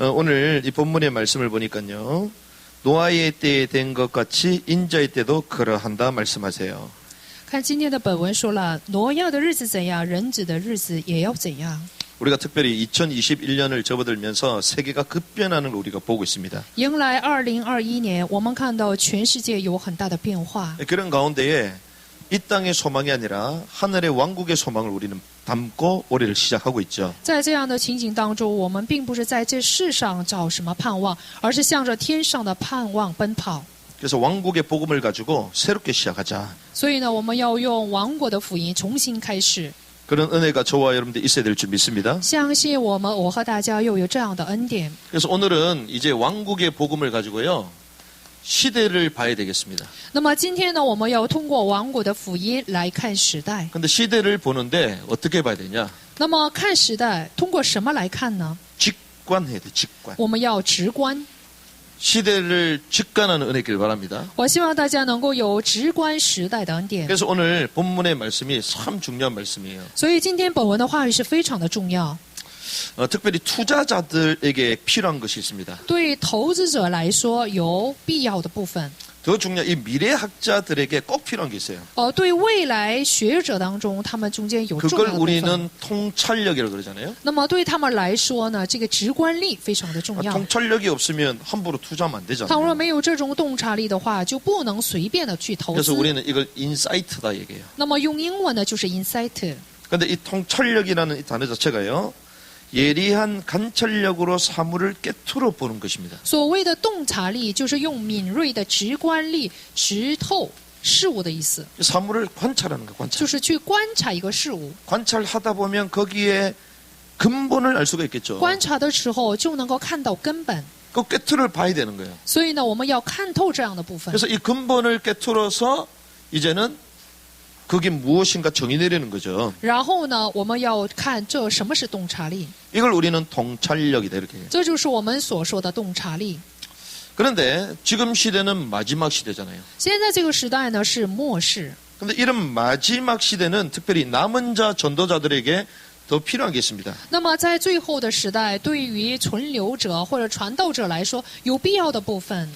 오늘 이 본문의 말씀을 보니까요. 노아의 때에 된 것 같이 인자의 때도 그러한다 말씀하세요. 看今天的本文说了，挪亚的日子怎样，人子的日子也要怎样。 우리가 특별히 2021년을 접어들면서 세계가 급변하는 걸 우리가 보고 있습니다. 迎来2021年，我们看到全世界有很大的变化。 그런 가운데에 이 땅의 소망이 아니라 하늘의 왕국의 소망을 우리는 담고 올해를 시작하고 있죠. 在这样的情景当中，我们并不是在这世上找什么盼望，而是向着天上的盼望奔跑。 그래서 왕국의 복음을 가지고 새롭게 시작하자. 所以呢，我们要用王国的福音重新开始。 그런 은혜가 저와 여러분들 있어야 될 줄 믿습니다. 相信我和大家又有这样的恩典。 그래서 오늘은 이제 왕국의 복음을 가지고요. 시대를 봐야 되겠습니다. 那么今天呢，我们要通过王国的福音来看时代。 근데 시대를 보는데 어떻게 봐야 되냐? 那么看时代，通过什么来看呢？ 직관해야 돼, 직관. 我们要直观。 시대를 직관하는 은혜 있기를 바랍니다. 我希望大家能够有直观时代的恩典。 그래서 오늘 본문의 말씀이 참 중요한 말씀이에요. 所以今天本文的话语是非常的重要。 특별히 투자자들에게 필요한 것이 있습니다. 对投资者来说有必要的部分。 더 중요한 이 미래학자들에게 꼭 필요한 게 있어요. 对未来学者当中，他们中间有重要 그걸 的部分。 우리는 통찰력이라고 그러잖아요. 那么对他们来说呢，这个直观力非常的重要。 통찰력이 없으면 함부로 투자하면 안 倘若 되잖아요. 没有这种洞察力的话，就不能随便的去投 그래서 资。 우리는 이걸 인사이트다 얘기해요. 那么用英文呢，就是 insight。 근데 이 통찰력이라는 이 단어 자체가요. 예리한 관찰력으로 사물을 깨트려 보는 것입니다. 所谓的洞察力，就是用敏锐的直观力直透事物的意思， 사물을 관찰하는 거, 就 관찰. 是去观察一个事物。 관찰하다 보면 거기에 근본을 알 수가 있겠죠. 观察的时候就能够看到根本， 그 깨트려 봐야 되는 거예요. 所以呢，我们要看透这样的部分。 그래서 이 근본을 깨트려서 이제는 그게 무엇인가 정의 내리는 거죠. 然后呢，我们要看这什么是洞察力， 이걸 우리는 통찰력이다 이렇게 해요. 这就是我们所说的洞察力。 그런데 지금 시대는 마지막 시대잖아요. 现在这个时代呢是末世， 그런데 이런 마지막 시대는 특별히 남은 자 전도자들에게 더 필요한 게 있습니다. 那么在最后的时代，对于存留者或者传道者来说，有必要的部分。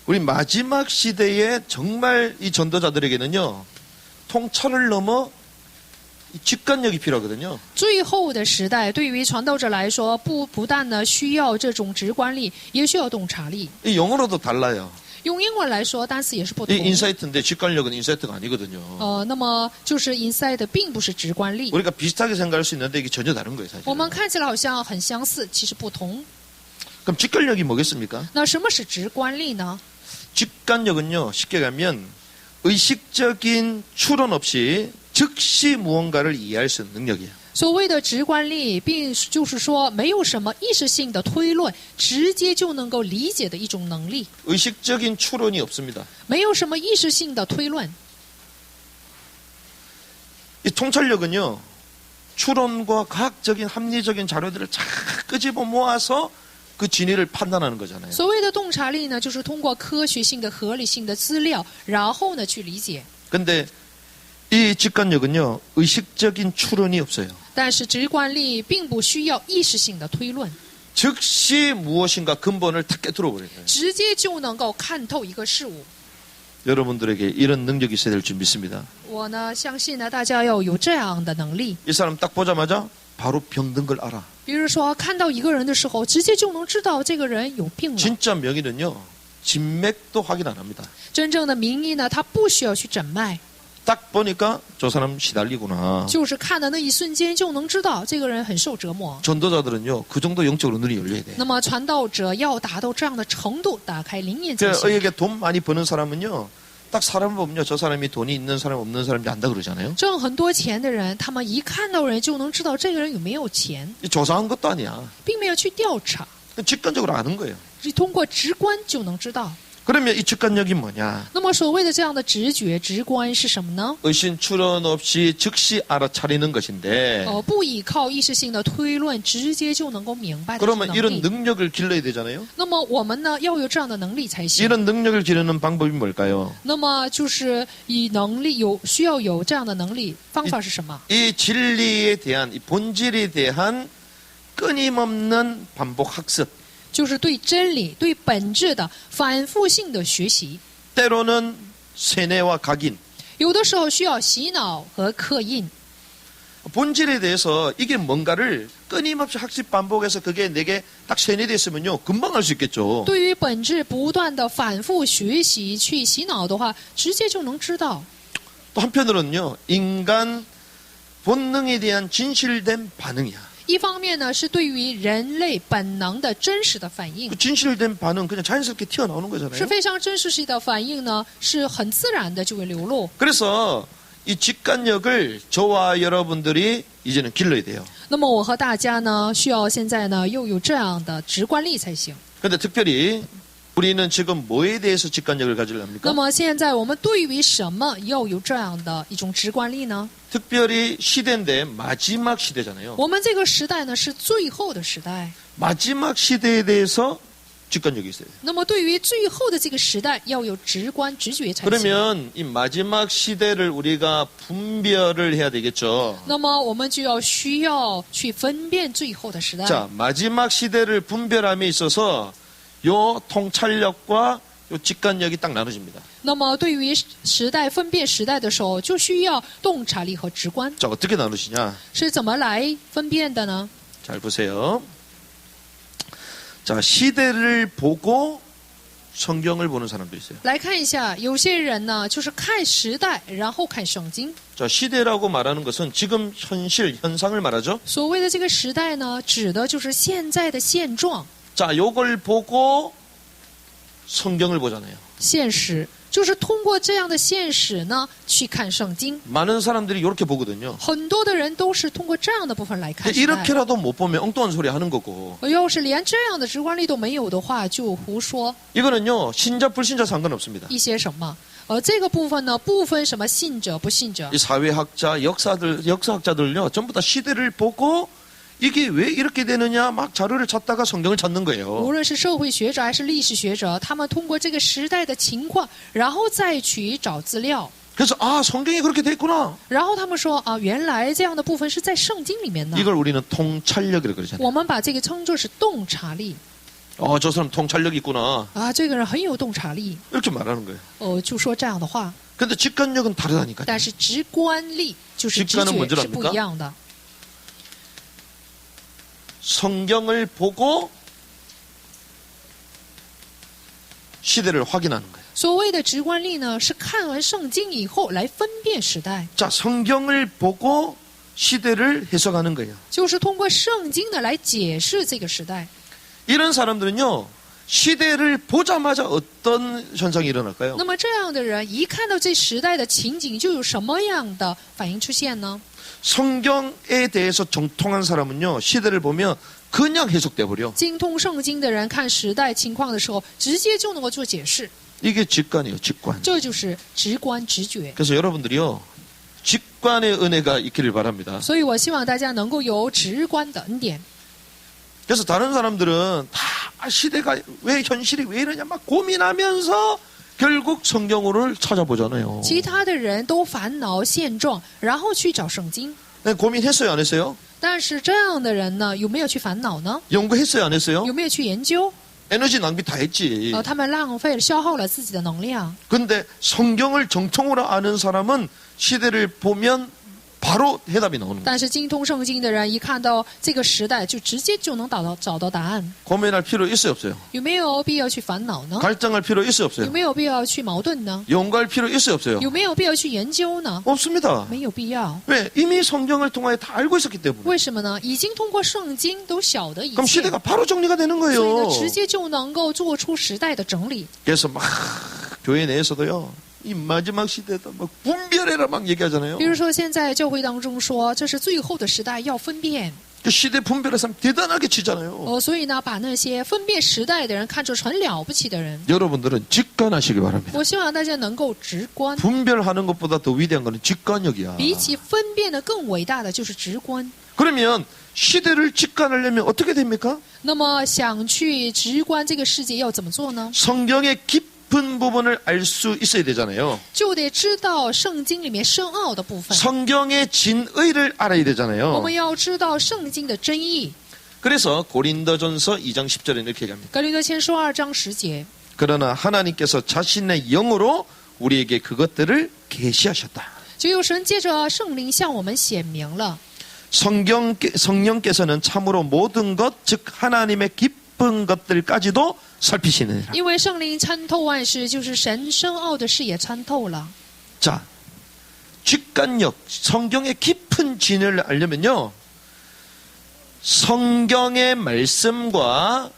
우리 마지막 시대에 정말 이 전도자들에게는요. 통찰을 넘어 직관력이 필요하거든요. 最后的时代，对于传道者来说，不但呢需要这种直观力，也需要洞察力。 이 영어로도 달라요. 用英文来说，单词也是不 이 同。 인사이트인데 직관력은 인사이트가 아니거든요. 那么就是 insight 并不是直观力。 우리가 비슷하게 생각할 수 있는데 이게 전혀 다른 거예요, 사실. 我们看起来好像很相似，其实不同。 그럼 직관력이 뭐겠습니까? 那什么是直观力呢？ 직관력은요, 쉽게 가면 의식적인 추론 없이 즉시 무언가를 이해할 수 있는 능력이에요. 所谓的直观力，并就是说没有什么意识性的推论，直接就能够理解的一种能力。 의식적인 추론이 없습니다. 没有什么意识性的推论。 이 통찰력은요, 추론과 과학적인 합리적인 자료들을 잘 끄집어 모아서 그 진위를 판단하는 거잖아요. 所谓的洞察力呢，就是通过科学性的、合理性的资料，然后呢去理解。 근데 이 직관력은요, 의식적인 추론이 없어요. 但是直观力并不需要意识性的推论， 즉시 무엇인가 근본을 탁 깨트려 버려요. 直接就能够看透一个事物。 여러분들에게 이런 능력이 있어야 될 줄 믿습니다. 我呢相信呢，大家要有这样的能力。 이 사람 딱 보자마자 바로 병든 걸 알아. 比如说，看到一个人的时候，直接就能知道这个人有病了。 진짜 명의는요, 진맥도 확인 안 합니다. 真正的名医呢，他不需要去诊脉， 딱 보니까 저 사람 시달리구나. 就是看的那一瞬间就能知道这个人很受折磨。 전도자들은요, 그 정도 영적으로 눈이 열려야 돼. 那么传道者要达到这样的程度，打开灵眼才 그 行。 의에게 돈 많이 버는 사람은요, 딱 사람을 보면요, 저 사람이 돈이 있는 사람 없는 사람인지 안다 그러잖아요. 挣很多钱的人，他们一看到人就能知道这个人有没有钱， 조사한 것도 아니야. 并没有去调查， 직관적으로 아는 거예요. 是通过直观就能知道。 그러면 이 직관력이 뭐냐? 那么所谓的这样的直觉、直观是什么呢？ 의심 추론 없이 즉시 알아차리는 것인데 不依靠意识性的推论，直接就能够明白的 그러면 能 이런 力。 능력을 길러야 되잖아요. 那么我们呢，要有这样的能力才行。 이런 능력을 기르는 방법이 뭘까요? 那么就是以能力需要有这样的能力，方法是什么？ 이 진리에 대한 이 본질에 대한 끊임없는 반복 학습. 就是对真理、对本质的反复性的学习。 때로는 세뇌와 각인. 有的时候需要洗脑和刻印。 본질에 대해서 이게 뭔가를 끊임없이 학습 반복해서 그게 내게 딱 세뇌됐으면요 금방 알 수 있겠죠. 对于本质不断的反复学习去洗脑的话，直接就能知道。 또 한편으로는요 인간 본능에 대한 진실된 반응이야. 一方面呢，是对于人类本能的真实的反应 그 ， 진실된 반응 그냥 자연스럽게 튀어나오는 是 거잖아요. 非常真实的反应呢，是很自然的就会流露。 그래서 이 직관력을 저와 여러분들이 이제는 길러야 돼요. 那么我和大家呢，需要现在呢又有这样的直观力才行。 그런데 특별히 우리는 지금 뭐에 대해서 직관력을 那 가지려합니까? 么现在我们对于什么要有这样的一种直观力呢？ 특별히 시대인데 마지막 시대잖아요. 我们这个时代呢是最后的时代， 마지막 시대에 대해서 직관력이 있어야 돼요. 那么对于最后的这个时代要有直观直觉才行。 그러면 이 마지막 시대를 우리가 분별을 해야 되겠죠. 那么我们就需要去分辨最后的时代。 자, 마지막 시대를 분별함에 있어서 요 통찰력과 요 직관력이 딱 나눠집니다. 那么对于时代分辨时代的时候，就需要洞察力和直观。 자, 어떻게 나누시냐? 是怎么来分辨的呢？ 잘 보세요. 자, 시대를 보고 성경을 보는 사람도 있어요. 来看一下，有些人呢就是看时代，然后看圣经。 자, 시대라고 말하는 것은 지금 현실, 현상을 말하죠. 所谓的这个时代呢，指的就是现在的现状、 자, 요걸 보고 성경을 보잖아요. 现实，就是通过这样的现实呢去看圣经。 많은 사람들이 이렇게 보거든요. 很多的人都是通过这样的部分来看 근데 时代。 이렇게라도 못 보면 엉뚱한 소리 하는 거고. 要是连这样的直观力都没有的话，就胡说 이거는요, 신자, 불신자 상관없습니다. 一些什么。这个部分呢，不分什么信者不信者， 이 사회학자, 역사학자들요, 전부 다 시대를 보고 이게 왜 이렇게 되느냐 막 자료를 찾다가 성경을 찾는 无 거예요. 论是社会学者还是历史学者，他们通过这个时代的情况，然后再去找资料， 그래서 아, 성경이 그렇게 돼 있구나. 然后他们说啊，原来这样的部分是在圣经里面的。 이걸 우리는 통찰력이라고 그러잖아요. 我们把这个称作是洞察力 저 사람 통찰력 있구나. 啊，这个人很有洞察力， 이렇게 말하는 거예요. 就说这样的话。 근데 직관력은 다르다니까요. 但是直观力就是直 직관은 觉 뭔지 是不一样的。 성경을 보고 시대를 확인하는 거예요. 所谓的直观力呢，是看完圣经以后来分辨时代， 자, 성경을 보고 시대를 해석하는 거예요. 就是通过圣经呢来解释这个时代。 이런 사람들은요, 시대를 보자마자 어떤 현상이 일어날까요? 那么这样的人一看到这时代的情景，就有什么样的反应出现呢？ 성경에 대해서 정통한 사람은요, 시대를 보면 그냥 해석돼 버려. 精通圣经的人看时代情况的时候，直接就能够做解释， 이게 직관이에요, 직관. 这就是直观直觉。 그래서 여러분들이요, 직관의 은혜가 있기를 바랍니다. 所以我希望大家能够有直观的恩典。 그래서 다른 사람들은 다 시대가 왜 현실이 왜 이러냐 막 고민하면서 결국 성경으로를 찾아보잖아요. 其他的人都烦恼现状，然后去找圣经。 네, 고민했어요, 안 했어요? 但是这样的人呢，有没有去烦恼呢？ 연구했어요, 안 했어요? 有没有去研究？ 에너지 낭비 다 했지. 他们浪费了、消耗了自己的能量。 근데 성경을 정통으로 아는 사람은 시대를 보면 바로 해답이 나오는 거예요. 但是精通圣经的人，一看到这个时代，就直接就能找到答案。 고민할 필요 있어요, 없어요? 有没有必要去烦恼呢？ 갈등할 필요 있어요, 有 없어요? 没有必要去矛盾呢？ 연구할 필요 있어요, 없어요? 有没有必要去研究呢？ 없습니다. 没有必要。 왜? 이미 성경을 통하여 다 알고 있었기 때문에. 为什么呢？已经通过圣经都晓得一 그럼 切， 시대가 바로 정리가 되는 所以 거예요. 呢，直接就能够做出时代的整理。 그래서 막 교회 내에서도요. 이 마지막 시대다 막 분별해라 막 얘기하잖아요. 比如说，现在教会当中说这是最后的时代，要分辨。 그 시대 분별의 사람 대단하게 치잖아요. 所以呢，把那些分辨时代的人看作很了不起的人。 여러분들은 직관하시기 바랍니다. 我希望大家能够直观， 분별하는 것보다 더 위대한 거는 직관력이야. 比起分辨的更伟大的就是直观。 그러면 시대를 직관하려면 어떻게 됩니까? 那么，想去直观这个世界要怎么做呢？ 성경의 깊은 부분을 알 수 있어야 되잖아요. 就得知道圣经里面深奥的部分。 성경의 진의를 알아야 我 되잖아요. 们要知道圣经的真意。 그래서 고린도전서 2장 10절에 이렇게 얘기합니다. 格林多前书2章10节， 그러나 하나님께서 자신의 영으로 우리에게 그것들을 계시하셨다. 只有神借着圣灵向我们显明了。 성령께서는 참으로 모든 것, 즉 하나님의 깊은 것들까지도 살피시느니라. 因为圣灵参透万事，就是神深奥的事也参透了。 자, 직관력, 성경의 깊은 진리를 알려면요, 성경의 말씀과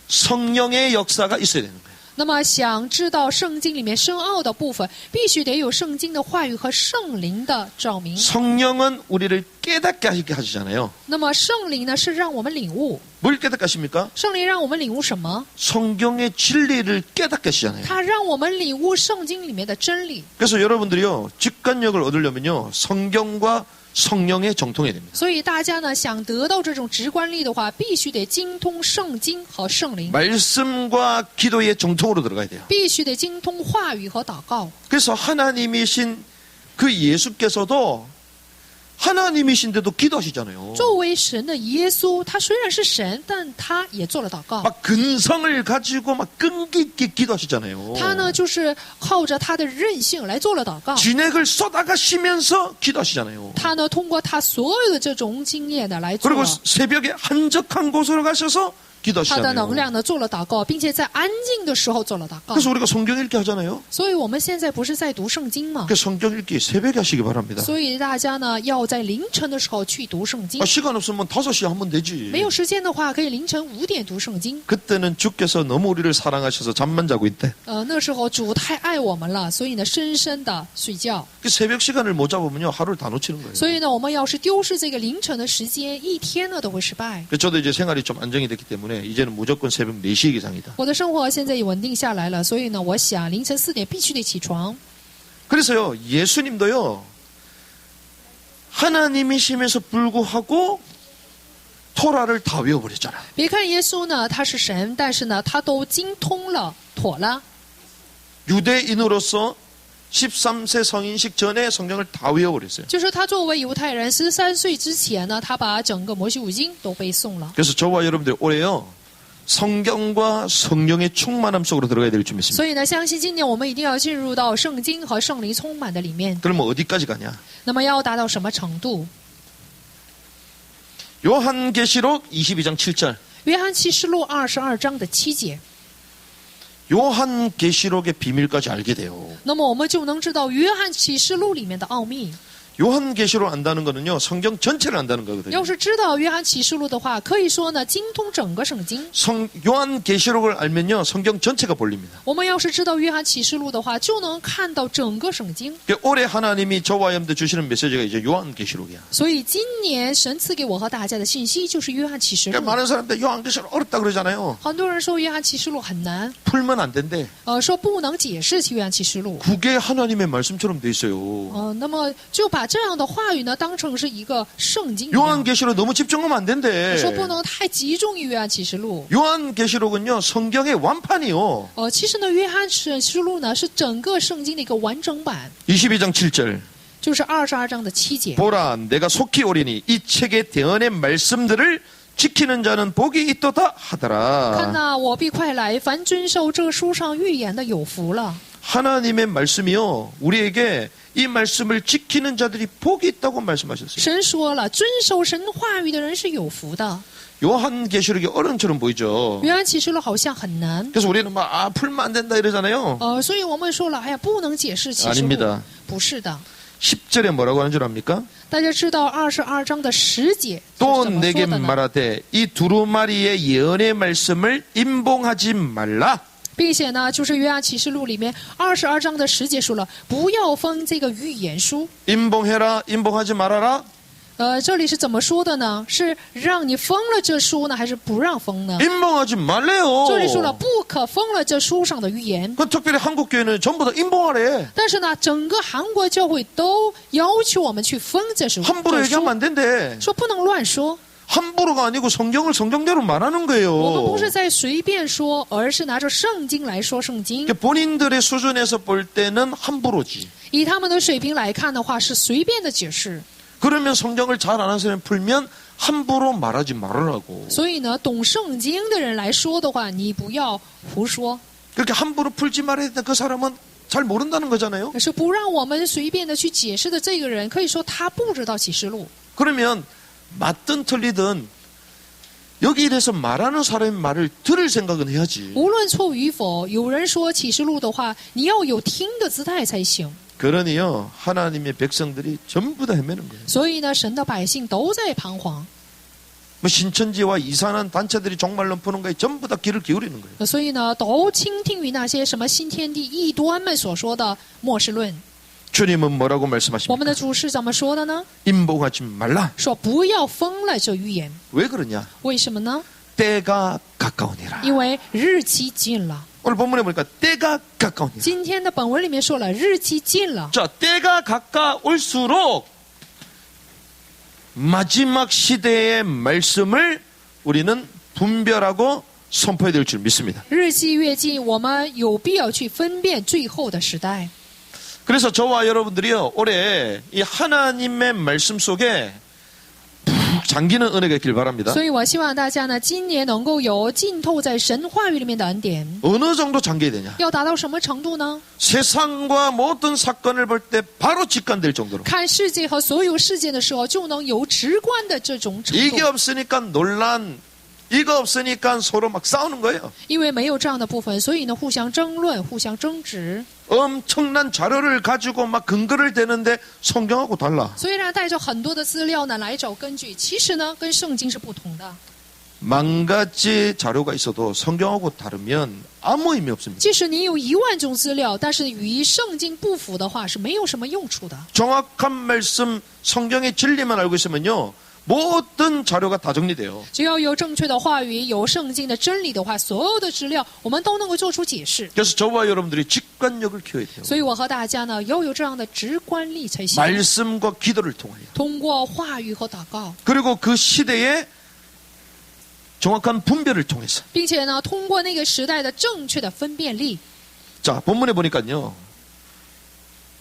성령의 역사가 있어야 되는 거예요. 那么，想知道圣经里面深奥的部分，必须得有圣经的话语和圣灵的照明。 성령은 우리를 깨닫게 하시게 하시잖아요. 那么，圣灵呢是让我们领悟， 뭘 깨닫게 하십니까? 圣灵让我们领悟什么？ 성경의 진리를 깨닫게 하시잖아요. 它让我们领悟圣经里面的真理。 그래서 여러분들이요, 직관력을 얻으려면요, 성경과 성령에 정통해야 됩니다. 所以大家呢想得到这种直观力的话，必须得精通圣经和圣灵， 말씀과 기도의 정통으로 들어가야 돼요. 必须得精通话语和祷告。 그래서 하나님이신 그 예수께서도 하나님이신데도 기도하시잖아요. 作为神的耶稣，他虽然是神，但他也做了祷告。 막 근성을 가지고 막 끈기 있게 기도하시잖아요. 他呢就是靠着他的韧性来做了祷告。 진액을 쏟아가시면서 기도하시잖아요. 他呢通过他所有的这种经验的来做 그리고 了 새벽에 한적한 곳으로 가셔서 他的 기도하시잖아요. 能量呢做了祷告，并且在安静的时候做了祷告。 그래서 우리가 성경 읽기 하잖아요. 所以我们现在不是在读圣经吗？ 그 성경 읽기 새벽에 하시기 바랍니다. 所以大家呢要在凌晨的时候去读圣经。 시간 없으면 5시에 하면 되지. 没有时间的话，可以凌晨5点读圣经。 그때는 주께서 너무 우리를 사랑하셔서 잠만 자고 있대. 那时候主太爱我们了，所以呢深深的睡觉。 그 새벽 시간을 못 잡으면요, 하루를 다 놓치는 거예요. 所以呢，我们要是丢失这个凌晨的时间，一天呢都会失败。 그래서 저도 이제 생활이 좀 안정이 됐기 때문에 이제는 무조건 새벽 4시 이상이다. 我的生活现在也稳定下来了，所以呢，我想凌晨4点必须得起床。 그래서요, 예수님도요, 하나님이시면서 불구하고 토라를 다 외워버렸잖아. 别看耶稣呢，他是神，但是呢，他都精通了妥了。 유대인으로서 13세 성인식 전에 성경을 다 외워버렸어요. 就是他作为犹太人，13岁之前呢，他把整个摩西五经都背诵了。 그래서 저와 여러분들 올해요, 성경과 성령의 충만함 속으로 들어가야 될 줄 믿습니다. 所以呢，相信今年我们一定要进入到圣经和圣灵充满的里面。 그러면 어디까지 가냐? 那么要达到什么程度？ 요한계시록 22장 7절. 约翰启示录22章的7节。 요한계시록의 비밀까지 알게 돼요. 那么我们就能知道约翰启示录里面的奥秘。 요한계시록 안다는 거는요, 성경 전체를 안다는 거거든요. 要是知道约翰启示录的话，可以说呢，精通整个圣经。 요한계시록을 알면요, 성경 전체가 볼립니다. 我们要是知道约翰启示录的话，就能看到整个圣经。 올해 하나님이 저와 여러분들 주시는 메시지가 이제 요한계시록이야. 所以今年神赐给我和大家的信息就是约翰启示录。 그러니까 많은 사람들 요한계시록 어렵다 그러잖아요. 很多人说约翰启示录很难， 풀면 안 된대. 说不能解释约翰启示录。 그게 하나님의 말씀처럼 돼 있어요. 那么就把这样的话语呢当成是一个圣经一样， 요한계시록 너무 집중하면 안 된대. 说不能太集中于约翰启示录。 요한계시록은요, 성경의 완판이요. 其实呢，约翰启示录呢是整个圣经的一个完整版， 22장 7절. 就是22章的7节。 보라, 내가 속히 오리니 이 책에 대언의 말씀들을 지키는 자는 복이 있도다 看 하더라. 呐，我必快来，凡遵守这书上预言的有福了。 하나님의 말씀이요, 우리에게 이 말씀을 지키는 자들이 복이 있다고 말씀하셨어요. 神说了，遵守神话语的人是有福的。 요한계시록이 어른처럼 보이죠. 约翰启示录好像很难， 그래서 우리는 막 풀면 안 된다 이러잖아요. 所以我们说了，哎呀，不能解释启示录。 아닙니다. 不是的， 10절에 뭐라고 하는 줄 압니까? 大家知道22章的10节 또 是怎么 내게 说的呢？ 말하되 이 두루마리의 예언의 말씀을 임봉하지 말라. 并且呢，就是约翰启示录里面22章的10节说了，不要封这个预言书。 임봉해라, 임봉하지 말아라. 这里是怎么说的呢？是让你封了这书呢，还是不让封呢？ 임봉하지 말래요. 这里说了不可封了这书上的预言。 그 특별히 한국 교회는 전부 다 임봉하래. 但是呢，整个韩国教会都要求我们去封这书， 함부로 这 얘기하면 书 안 된대. 说不能乱说。 함부로가 아니고 성경을 성경대로 말하는 我们 거예요. 不是在随便说，而是拿着圣经来说圣经。 본인들의 수준에서 볼 때는 함부로지. 以他们的水平来看的话，是随便的解释。 그러면 성경을 잘 아는 사람이 풀면 함부로 말하지 말으라고. 所以呢，懂圣经的人来说的话，你不要胡说。 그렇게 함부로 풀지 말아야 된다. 그 사람은 잘 모른다는 거잖아요. 可是不让我们随便的去解释的这个人，可以说他不知道启示录。 그러면 맞든 틀리든 여기 이래서 말하는 사람의 말을 들을 생각은 해야지. 无论错与否，有人说启示录的话，你要有听的姿态才行。 그러니요, 하나님의 백성들이 전부 다 헤매는 거예요. 所以呢，神的百姓都在彷徨。 뭐 신천지와 이산한 단체들이 종말론 푸는 거에 전부 다 귀를 기울이는 거예요. 所以呢，都倾听于那些什么新天地异端们所说的末世论。 주님은 뭐라고 我们 말씀하십니까? 的主是怎么说的呢？ 임봉하지 말라. 说不要疯了这预言。 왜 그러냐? 为什么呢？ 때가 가까우니라. 因为日期近了。 오늘 본문에 보니까 때가 가까우니라. 今天的本文里面说了，日期近了。 자, 때가 가까울수록 마지막 시대의 말씀을 우리는 분별하고 선포해야 될 줄 믿습니다. 日期越近，我们有必要去分辨最后的时代。 그래서 저와 여러분들이요, 올해 이 하나님의 말씀 속에 푹 잠기는 은혜가 있길 바랍니다. 所以我希望大家呢，今年能够有浸透在神话语里面的恩典。 어느 정도 잠겨야 되냐? 要达到什么程度呢？ 세상과 모든 사건을 볼 때 바로 직관될 정도로. 看世界和所有事件的时候，就能有直观的这种程 이게 度。 없으니까 논란, 이거 없으니까 서로 막 싸우는 거예요. 因为没有这样的部分，所以呢，互相争论、互相争执。 엄청난 자료를 가지고 막 근거를 대는데 성경하고 달라. 虽然带着很多的资料呢来找根据，其实呢跟圣经是不同的。 만 가지 자료가 있어도 성경하고 다르면 아무 의미 없습니다. 即使你有10000种资料，但是与圣经不符的话，是没有什么用处的。 정확한 말씀, 성경의 진리만 알고 있으면요, 모든 자료가 다 정리돼요. 只要有正确的话语，有圣经的真理的话，所有的资料我们都能够做出解释。 그래서 저와 여러분들이 직관력을 키워야 돼요. 所以我和大家呢要有这样的直观力才行。 말씀과 기도를 통하여. 通过话语和祷告， 그리고 그 시대의 정확한 분별을 통해서. 并且呢通过那个时代的正确的分辨力。 자, 본문에 보니까요,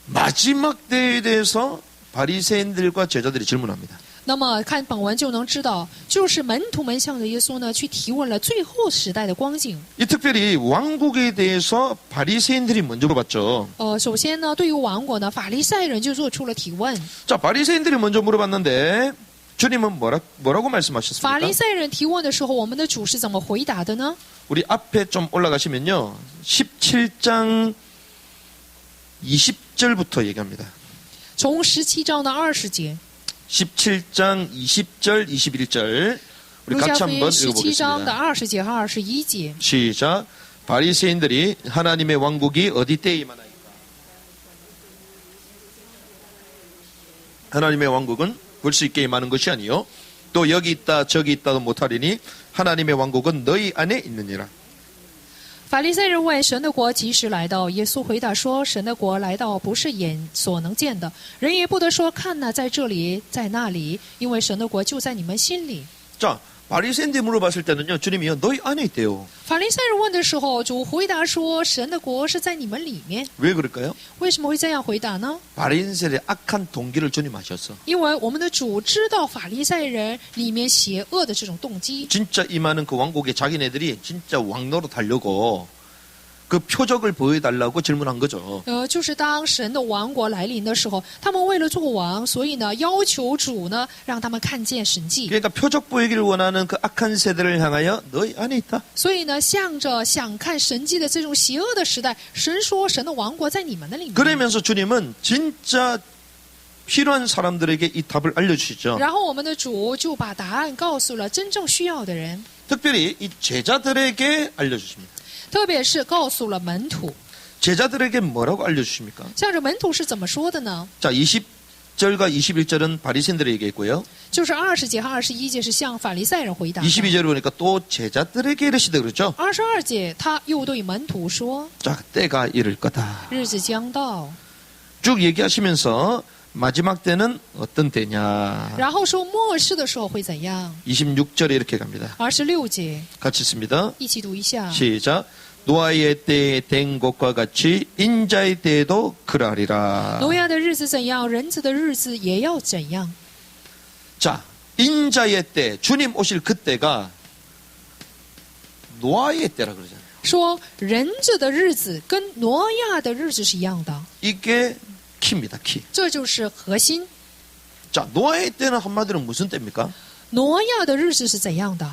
마지막 때에 대해서 바리새인들과 제자들이 질문합니다. 那么看本文就能知道，就是门徒们向着耶稣呢去提问了最后时代的光景。 이 특별히 왕국에 대해서 바리새인들이 먼저 물어봤죠. 首先呢，对于王国呢，法利赛人就做出了提问。 자, 바리새인들이 먼저 물어봤는데 주님은 뭐라고 法 말씀하셨습니까? 利赛人提问的时候，我们的主是怎么回答的呢？ 우리 앞에 좀 올라가시면요, 17장 20절부터 얘기합니다. 从17章的20节， 17장 20절, 21절 우리 路加 같이 福音 한번 17章的 읽어보겠습니다. 20节和21节。 시작. 바리새인들이 하나님의 왕국이 어디 때에 임하나이까? 하나님의 왕국은 볼 수 있게 임하는 것이 아니요 또 여기 있다 저기 있다도 못하리니 하나님의 왕국은 너희 안에 있느니라. 法利赛人问神的国几时来到？耶稣回答说：“神的国来到不是眼所能见的，人也不得说看哪，在这里，在那里，因为神的国就在你们心里。” 자, 바리새인들이 물어봤을 때는요, 주님이요, 너희 안에 있대요. 法利赛人问的时候，主回答说：“神的国是在你们里面。 왜 그럴까요? ”为什么会这样回答呢？ 바리새인의 악한 동기를 주님 아셨어. 因为我们的主知道法利赛人里面邪恶的这种动机。 진짜 임하는 그 왕국에 자기네들이 진짜 왕노릇 하려고 그 표적을 보여달라고 질문한 거죠. 就是当神的王国来临的时候，他们为了做王，所以呢，要求主呢，让他们看见神迹。 그러니까 표적 보이기를 원하는 그 악한 세대를 향하여 너희 안에 있다. 所以呢，向着想看神迹的这种邪恶的时代，神说神的王国在你们的里面。 그러면서 주님은 진짜 필요한 사람들에게 이 답을 알려주시죠. 然后我们的主就把答案告诉了真正需要的人， 특별히 이 제자들에게 알려주십니다. 特别是告诉了门徒。 제자들에게 뭐라고 알려주십니까? 向着门徒是怎么说的呢？ 자, 20절과 21절은 바리새인들에게 얘기했고요. 就是20节和21节是向法利赛人回答的。 22절을 보니까 또 제자들에게 이르시되 그렇죠. 22节他又对门徒说 자, 때가 이를 거다. 日子将到， 쭉 얘기하시면서 마지막 때는 어떤 때냐. 然后说末世的时候会怎样。 26절에 이렇게 갑니다. 26节 같이 씁니다. 一起读一下。 시작. 노아의 때에 된 것과 같이 인자의 때에도 그러하리라. 挪亚的日子怎样，人子的日子也要怎样。 자, 인자의 때, 주님 오실 그때가 노아의 때라 그러잖아요. 说人子的日子跟挪亚的日子是一样的， 이게 키입니다, 키. 这就是核心。 자, 노아의 때는 한마디로 무슨 때입니까? 挪亚的日子是怎样的？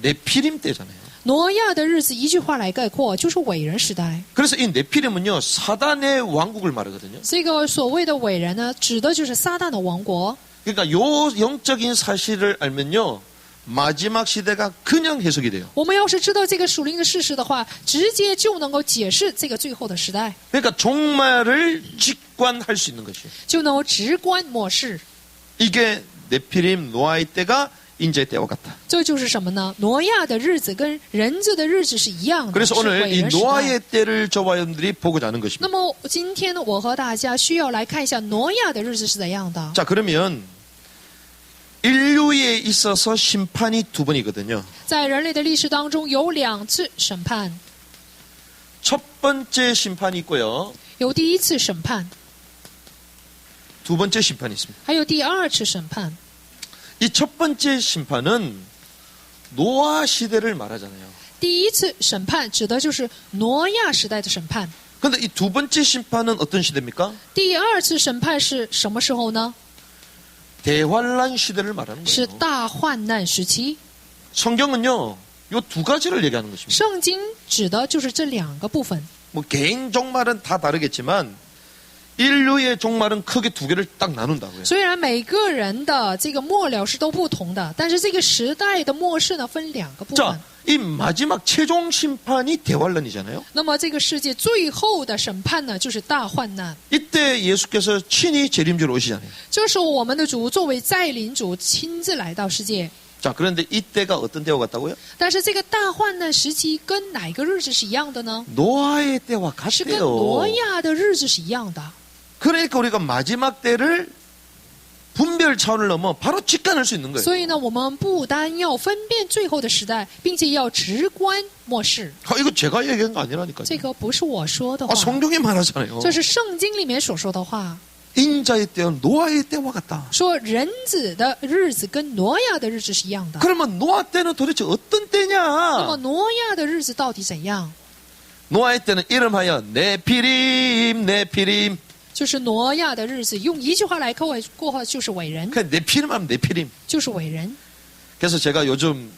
네피림 때잖아요. 挪亚的日子一句话来概括，就是伟人时代。 그래서 이 네피림은요, 사단의 왕국을 말하거든요. 这个所谓的伟人呢，指的就是撒旦的王国。 그러니까 요 영적인 사실을 알면요, 마지막 시대가 그냥 해석이 돼요. 我们要是知道这个属灵的事实的话，直接就能够解释这个最后的时代， 그러니까 종말을 직관할 수 있는 것이에요. 就能够直观漠视。 이게 네피림 노아의 때가 인자의 때와 같다. 这就是什么呢？挪亚的日子跟人子的日子是一样的， 그래서 是 오늘 伟 이 人时代。 노아의 때를 저와 여러분들이 보고자 하는 것입니다. 那么今天呢，我和大家需要来看一下挪亚的日子是怎样的。 자, 그러면 인류에 있어서 심판이 두 번이거든요. 在人类的历史当中，有2次审判， 첫 번째 심판이 있고요. 有第1次审判， 두 번째 심판이 있습니다. 还有第2次审判。 이 첫 번째 심판은 노아 시대를 말하잖아요. 第1次审判指的就是挪亚时代的审判。 그런데 이 두 번째 심판은 어떤 시대입니까? 第2次审判是什么时候呢？ 대환란 시대를 말하는 是 거예요. 大患难时期。 성경은요, 요 두 가지를 얘기하는 것입니다. 圣经指的就是这2个部分。 뭐 개인 종말은 다 다르겠지만 인류의 종말은 크게 두 개를 딱 나눈다고요. 虽然每个人的这个末了是都不同的，但是这个时代的末世呢，分2个部分 자, 。이 마지막 최종 심판이 대환란이잖아요. 那么这个世界最后的审判呢，就是大患难。 이때 예수께서 친히 재림주로 오시잖아요. 这时候我们的主作为再临主亲自来到世界。 자, 그런데 이때가 어떤 때와 같다고요? 但是这个大患难时期跟哪个日子是一样的呢？ 노아의 때와 是跟挪 같아요. 亚的日子是一样的。 그러니까 우리가 마지막 때를 분별 차원을 넘어 바로 직관할 수 있는 거예요. 所以呢，我们不单要分辨最后的时代，并且要直观漠视。 이거 제가 얘기한 거 아니라니까요. 这个不是我说的话， 성경이 말하잖아요. 这是圣经里面所说的话。 인자의 때와 노아의 때와 같다. 说人子的日子跟挪亚的日子是一样的。 그러면 노아 때는 도대체 어떤 那么 때냐? 挪亚的日子到底怎样？ 노아의 때는 이름하여 네피림, 네피림. 就是挪亚的日子，用一句话来概括就是伟人， 그 네피림 하면 네피림. 就是伟人。 그래서 제가 요즘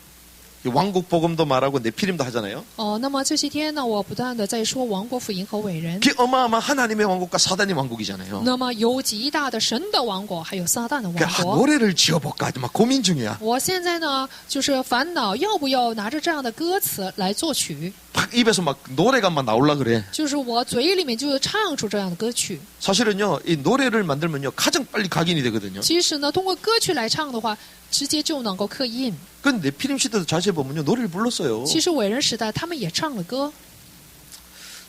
왕국 복음도 말하고 네피림도 하잖아요. 哦，那么这些天呢，我不断的在说王国福音和伟人。 그 어마어마한 하나님의 왕국과 사단의 왕국이잖아요. 那么有极大的神的王国，还有撒旦的 그 王国。 노래를 지어볼까 막 고민 중이야. 我现在呢，就是烦恼要不要拿着这样的歌词来作曲， 막 입에서 막 노래가 막 나올라 그래. 就是我嘴里面就唱出这样的歌曲。 사실은요, 이 노래를 만들면요, 가장 빨리 각인이 되거든요. 其实呢，通过歌曲来唱的话，直接就能够刻印。 그 네피림 시대도 자세히 보면요, 노래를 불렀어요. 其实伟人时代他们也唱了歌。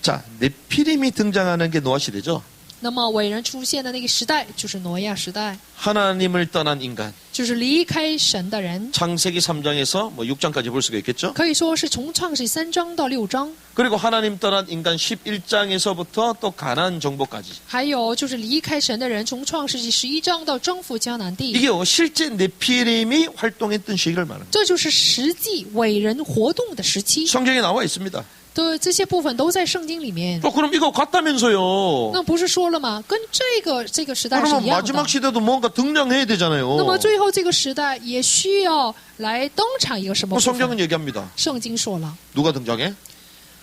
자, 네피림이 등장하는 게 노아 시대죠. 那么伟人出现的那个时代就是挪亚时代， 하나님을 떠난 인간. 就是离开神的人， 창세기 3장에서 뭐 6장까지 볼 수가 있겠죠. 可以说是从创世3章到6章， 그리고 하나님 떠난 인간 11장에서부터 또 가나안 정복까지. 还有就是离开神的人，从创世纪11章到征服迦南地， 이게요, 실제 네피림이 활동했던 시기를 말합니다. 这就是实际伟人活动的时期。 성경에 나와 있습니다. 对，这些部分都在圣经里面。 그럼 이거 같다면서요. 那不是说了吗？跟这个时代是 그러면 一样的。 마지막 시대도 뭔가 등장해야 되잖아요. 那么最后这个时代也需要来登场一个什么 그 部分？ 성경은 얘기합니다. 圣经说了， 누가 등장해?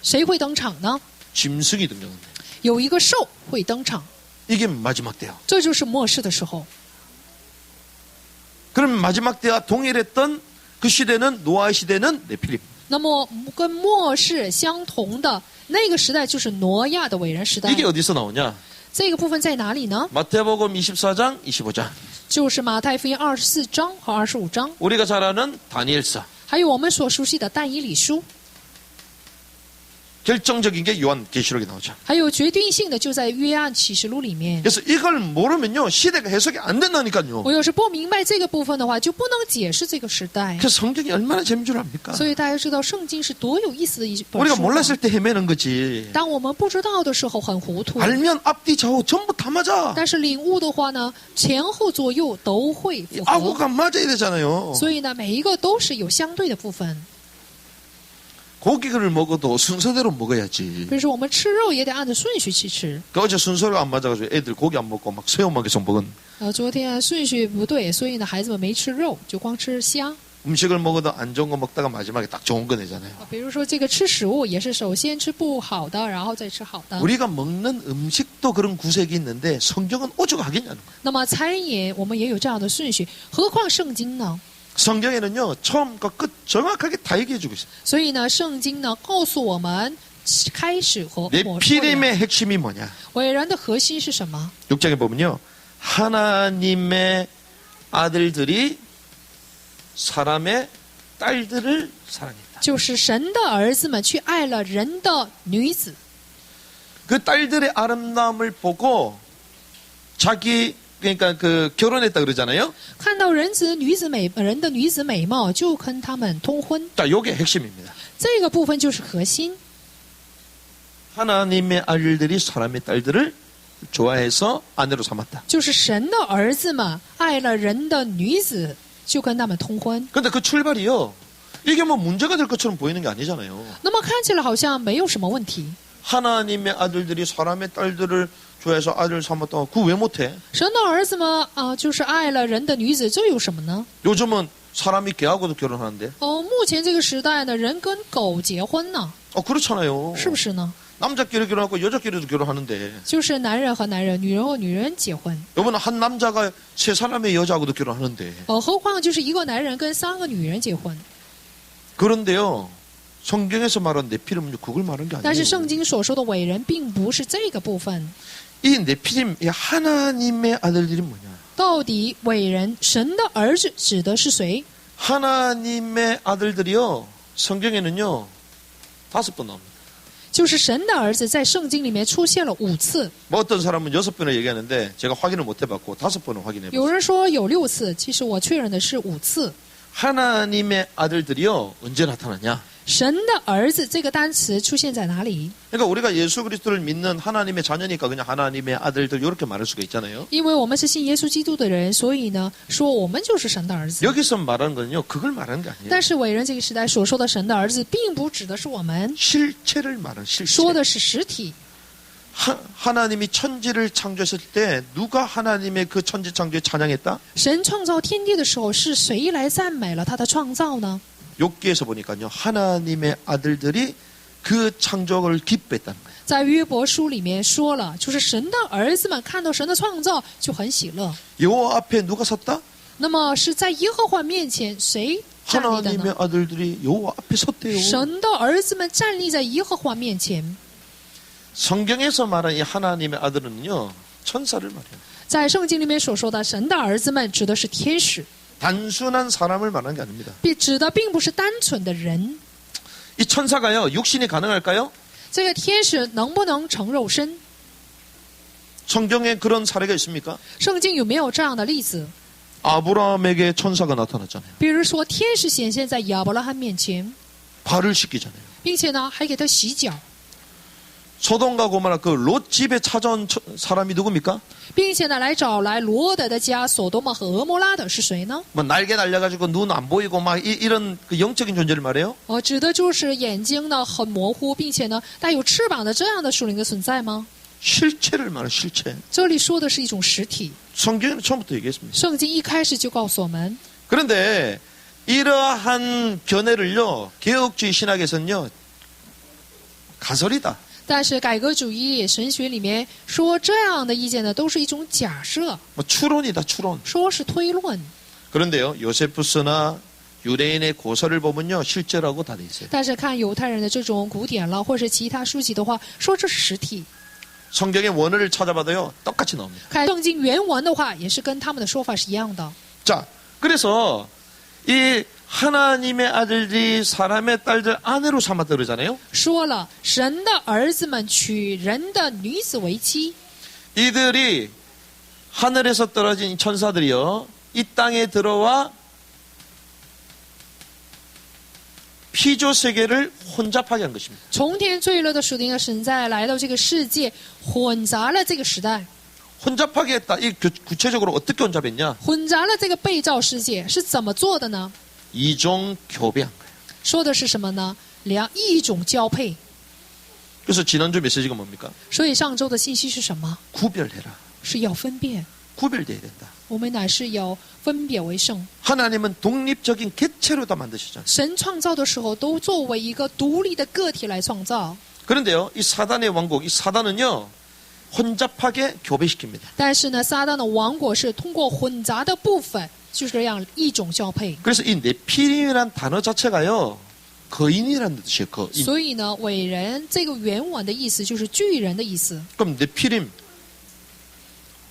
谁会登场呢？ 짐승이 등장한다. 有一个兽会登场， 이게 마지막 때야. 这就是末世的时候。 그럼 마지막 때와 동일했던 그 시대는 노아의 시대는 네피림. 那么跟末世相同的那个时代就是挪亚的伟人时代。 이게 어디서 나오냐? 这个部分在哪里呢？ 마태복음 24장, 25장. 就是马太福音24章和25章， 우리가 잘 아는 다니엘서. 还有我们所熟悉的但以理书。 결정적인 게 요한계시록에 나오죠. 还有决定性的就在约翰启示录里面。 그래서 이걸 모르면요 시대가 해석이 안 된다니까요. 我要是不明白这个部分的话，就不能解释这个时代。 그 성경이 얼마나 재미인 줄 압니까? 所以大家知道圣经是多有意思的一本 우리가 书啊。 몰랐을 때 헤매는 거지. 当我们不知道的时候很糊涂， 알면 앞뒤 좌우 전부 다 맞아. 但是领悟的话呢，前后左右都会符合。 아구가 맞아야 되잖아요. 所以呢，每一个都是有相对的部分。 고기를 먹어도 순서대로 먹어야지. 比如说我们吃肉也得按照顺序去吃。 그 어제 순서가 안 맞아가지고 애들 고기 안 먹고 막 새우만 계속 먹은. 昨天顺序不对，所以呢，孩子们没吃肉，就光吃虾。 음식을 먹어도 안 좋은 거 먹다가 마지막에 딱 좋은 거 내잖아요. 比如说这个吃食物也是首先吃不好的，然后再吃好的。 우리가 먹는 음식도 그런 구색이 있는데 성경은 오죽하겠냐는 거예요. 那么餐饮我们也有这样的顺序，何况圣经呢？ 성경에는요 처음과 끝 정확하게 다 얘기해주고 있어요. 所以呢，圣经呢告诉我们开始和末。 네피림의 핵심이 뭐냐? 伟人的核心是什么？ 6장에 보면요 하나님의 아들들이 사람의 딸들을 사랑했다. 就是神的儿子们去爱了人的女子。 그 딸들의 아름다움을 보고 자기 그러니까 그 결혼했다 그러잖아요. 看到人的女子美貌，就跟他们通婚。 자, 요게 핵심입니다. 这个部分就是核心。 하나님의 아들들이 사람의 딸들을 좋아해서 아내로 삼았다. 就是神的儿子们爱了人的女子，就跟他们通婚。 근데 그 출발이요. 이게 뭐 문제가 될 것처럼 보이는 게 아니잖아요. 那么看起来好像没有什么问题。 하나님의 아들들이 사람의 딸들을 좋아해서 아들을 삼았다고 그거 왜 못해? 神的儿子们就是爱了人的女子，这有什么呢？ 요즘은 사람이 개하고도 결혼하는데. 目前这个时代呢，人跟狗结婚呢， 그렇잖아요. 是不是呢？ 남자끼리 결혼하고 여자끼리도 결혼하는데. 就是男人和男人，女人和女人结婚。 요번에 한 남자가 세 사람의 여자하고도 결혼하는데. 何况就是一个男人跟3个女人结婚。 그런데요. 성경에서 말한 네피림은 그걸 말한 게 但是 아니에요. 圣经所说的伟人，并不是这个部分。 이 네피림, 이 하나님의 아들들이 뭐냐? 到底伟人神的儿子指的是谁？ 하나님의 아들들이요. 성경에는요. 5번 나옵니다. 就是神的儿子，在圣经里面出现了5次。 뭐 어떤 사람은 6번을 얘기하는데 제가 확인을 못 해봤고 5번을 확인해봤어요. 有人说有6次，其实我确认的是5次。 하나님의 아들들이요. 언제 나타나냐? 神的儿子这个单词出现在哪里？ 그러니까 우리가 예수 그리스도를 믿는 하나님의 자녀니까 그냥 하나님의 아들들 이렇게 말할 수가 있잖아요. 因为我们是信耶稣基督的人，所以呢，说我们就是神的儿子。 여기서 말하는 거는요. 그걸 말하는 게 아니에요. 但是伟人这个时代所说的神的儿子，并不指的是我们， 실체를 말하는 실체. 说的是实体。 하나님이 천지를 창조했을 때 누가 하나님의 그 천지 창조에 찬양했다? 神创造天地的时候，是谁来赞美了他的创造呢？ 욥기에서 보니까요. 하나님의 아들들이 그 창조를 기뻐했다는 거예요. 在约伯书里面说了，就是神的儿子们看到神的创造就很喜乐。 여호와 앞에 누가 섰다? 那么是在耶和华面前谁站立的 하나님의 呢？ 아들들이 여호와 앞에 섰대요. 神的儿子们站立在耶和华面前。 성경에서 말하는 이 하나님의 아들은요. 천사를 말해요. 在圣经里面所说的神的儿子们，指的是天使， 단순한 사람을 말하는 게 아닙니다. 指的并不是单纯的人。 이 천사가요. 육신이 가능할까요? 这个天使能不能成肉身？ 성경에 그런 사례가 있습니까? 圣经有没有这样的例子？ 아브라함에게 천사가 나타났잖아요. 比如说，天使显现在亚伯拉罕面前， 발을 씻기잖아요. 并且呢，还给他洗脚， 소돔과 고모라 그 롯 집에 찾아온 사람이 누굽니까? 并且呢，来找来罗德的家索多玛和俄摩拉的是谁呢？ 뭐 날개 날려가지고 눈 안 보이고 막 이런 그 영적인 존재를 말해요. 指的就是眼睛呢很模糊，并且呢带有翅膀的这样的属灵的存在吗？ 실체를 말해요. 실체. 这里说的是一种实体。 성경에는 처음부터 얘기했습니다. 圣经一开始就告诉我们， 그런데 이러한 견해를요. 개혁주의 신학에서는요. 가설이다. 但是改革主义神学里面说这样的意见呢，都是一种假设， 뭐 추론이다. 추론. 说是推论。 그런데요. 요세푸스나 유대인의 고서를 보면요. 실제라고 다 돼 있어요. 但是看犹太人的这种古典了，或是其他书籍的话，说这是实体。 성경의 원어를 찾아봐도요. 똑같이 나옵니다. 看圣经原文的话，也是跟他们的说法是一样的。 자, 그래서 이 하나님의 아들들이 사람의 딸들 아내로 삼았다 그러잖아요. 说了，神的儿子们娶人的女子为妻。 이들이 하늘에서 떨어진 천사들이요, 이 땅에 들어와 피조 세계를 혼잡하게 한 것입니다. 从天坠落的属灵的神在来到这个世界，混杂了这个时代， 혼잡하게 했다. 이 구체적으로 어떻게 혼잡했냐? 混杂了这个被造世界是怎么做的呢？ 이종 교배한 거예요. 说的是什么呢？异种交配。 그래서 지난주 메시지가 뭡니까? 所以上周的信息是什么？ 구별해라. 是要分辨， 구별돼야 된다. 我们乃是要分别为圣。 하나님은 독립적인 개체로 다 만드시잖아요. 神创造的时候都作为一个独立的个体来创造， 그런데요, 이 사단의 왕국, 이 사단은요, 혼잡하게 교배시킵니다. 但是呢，撒旦的王国是通过混杂的部分，就是这样异种交配。 그래서 이 네피림이라는 단어 자체가요, 거인이라는 뜻이에요, 거인. 所以呢，伟人这个原文的意思就是巨人的意思。 그럼 네피림,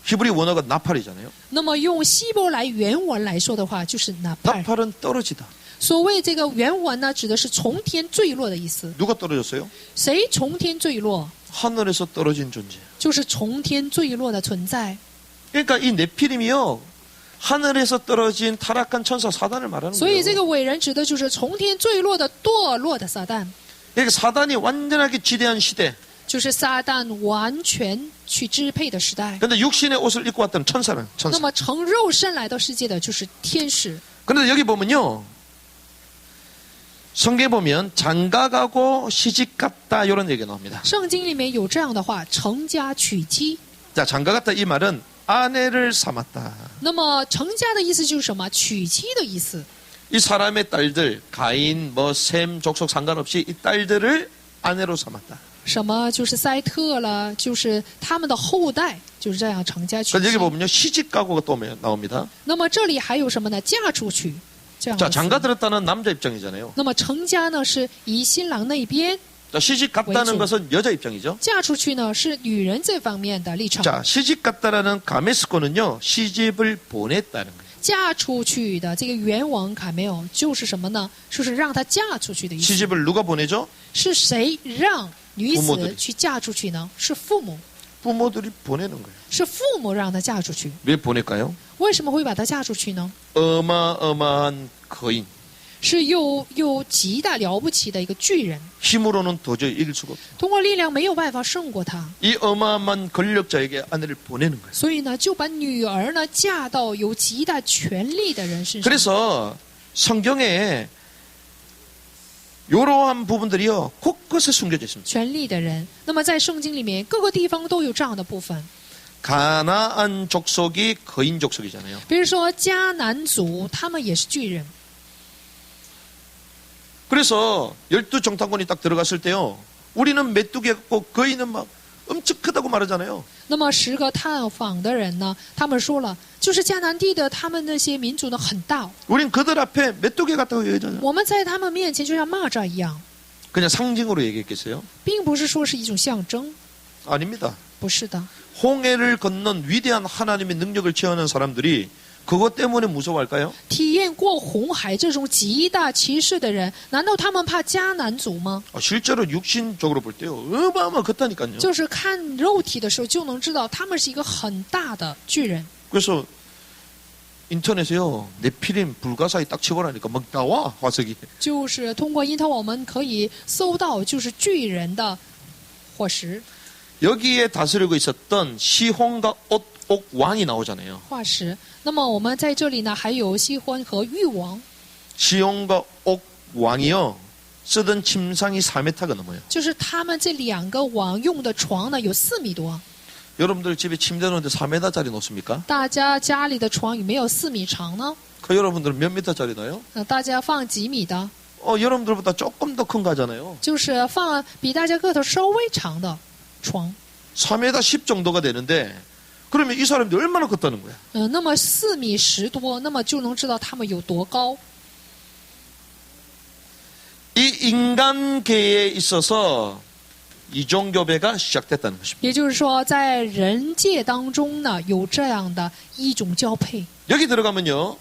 히브리 원어가 나팔이잖아요. 那么用希伯来原文来说的话，就是拿派。 나팔은 떨어지다. 所谓这个原文呢，指的是从天坠落的意思。 누가 떨어졌어요? 谁从天坠落？ 하늘에서 떨어진 존재. 就是从天坠落的存在。 그러니까 이 네피림이요, 하늘에서 떨어진 타락한 천사 사단을 말하는 所以这 거예요. 个伟人指的就是从天坠落的堕落的撒旦， 그러니까 사단이 완전하게 지대한 시대. 就是撒旦完全去支配的时代。 근데 육신의 옷을 입고 왔던 천사는 那 천사. 么乘肉身来到世界的就是天使。 그런데 여기 보면요, 성경에 보면 장가가고 시집갔다 이런 얘기가 나옵니다. 圣经里面有这样的话：成家娶妻。 자, 장가갔다 이 말은 아내를 삼았다. 那么成家的意思就是什么？娶妻的意思。 이 사람의 딸들, 가인, 셈, 족속 상관없이 이 딸들을 아내로 삼았다. 什么就是塞特了，就是他们的后代就是这样成家娶 그래서 妻 여기 。 보면요, 시집가고가 또 나옵니다. 那么这里还有什么呢？嫁出去这样 자, 的词。 장가 들었다는 남자 입장이잖아요. 那么成家呢是以新郎那边， 자, 시집갔다는 왼쪽. 것은 여자 입장이죠. 嫁出去呢是女人这方面的立场。 자, 시집갔다라는 가메스코는요, 시집을 보냈다는 거예요. 嫁出去的这个原文卡没有，就是什么呢？就是让她嫁出去的意思。 시집을 누가 보내죠? 是谁让女 부모들이 子去嫁出去呢？是父母， 부모들이 보내는 거예요. 是父母让她嫁出去。 왜 보낼까요? 为什么会把她嫁出去呢？ 어마어마한 거인. 是又极大了不起的一个巨人， 힘으로는 도저히 이길 수가 없어요. 通过力量没有办法胜过他， 이 어마어마한 권력자에게 아내를 보내는 거예요. 所以呢就把女儿呢嫁到有极大权力的人身上。 그래서 성경에 이러한 부분들이요, 곳곳에 숨겨져 있습니다. 权力的人，那么在圣经里面各个地方都有这样的部分。 가나안 족속이 거인 족속이잖아요. 比如说迦南族，他们也是巨人。 그래서 12정탐꾼이 딱 들어갔을 때요, 우리는 메뚜기 같고 거인은 막 엄청 크다고 말하잖아요. 那么10个探访的人呢，他们说了，就是迦南地的他们那些民族呢很大， 우린 그들 앞에 메뚜기 같다고 얘기하잖아요. 我们在他们面前就像蚂蚱一样， 그냥 상징으로 얘기했겠어요? 并不是说是一种象征， 아닙니다. 不是的。 홍해를 건넌 위대한 하나님의 능력을 체험하는 사람들이 그것 때문에 무서워할까요? 体验过红海这种极大骑士的人，难道他们怕迦南族吗？ 실제로 육신적으로 볼 때요, 어마어마 그렇다니까요. 就是看肉体的时候就能知道，他们是一个很大的巨人。 그래서 인터넷에요, 네피림 불가사의 딱 치고라니까 막 나와, 화석이. 就是通过因特我们可以搜到，就是巨人的伙食 여기에 다스리고 있었던 시혼과 옥 왕이 나오잖아요. 化石。那么我们在这里呢，还有西欢和玉王， 시혼과 옥 왕이요, 쓰던 침상이 4m가 넘어요. 就是他们这2个王用的床呢有4米多。 여러분들 집에 침대 놓는데 4m짜리 놓습니까? 大家家里的床有没有4米长呢？ 그 여러분들은 몇 m짜리 놔요? 大家放几米的？ 여러분들보다 조금 더 큰 거 하잖아요. 就是放比大家个头稍微长的床。 3m 10 정도가 되는데, 그러면 이 사람들이 얼마나 컸다는 거야? 那么4米10多，那么就能知道他们有多高。 이 인간계에 있어서 이종교배가 시작됐다는 것입니다. 也就是说，在人界当中呢，有这样的一种交配。 여기 들어가면요,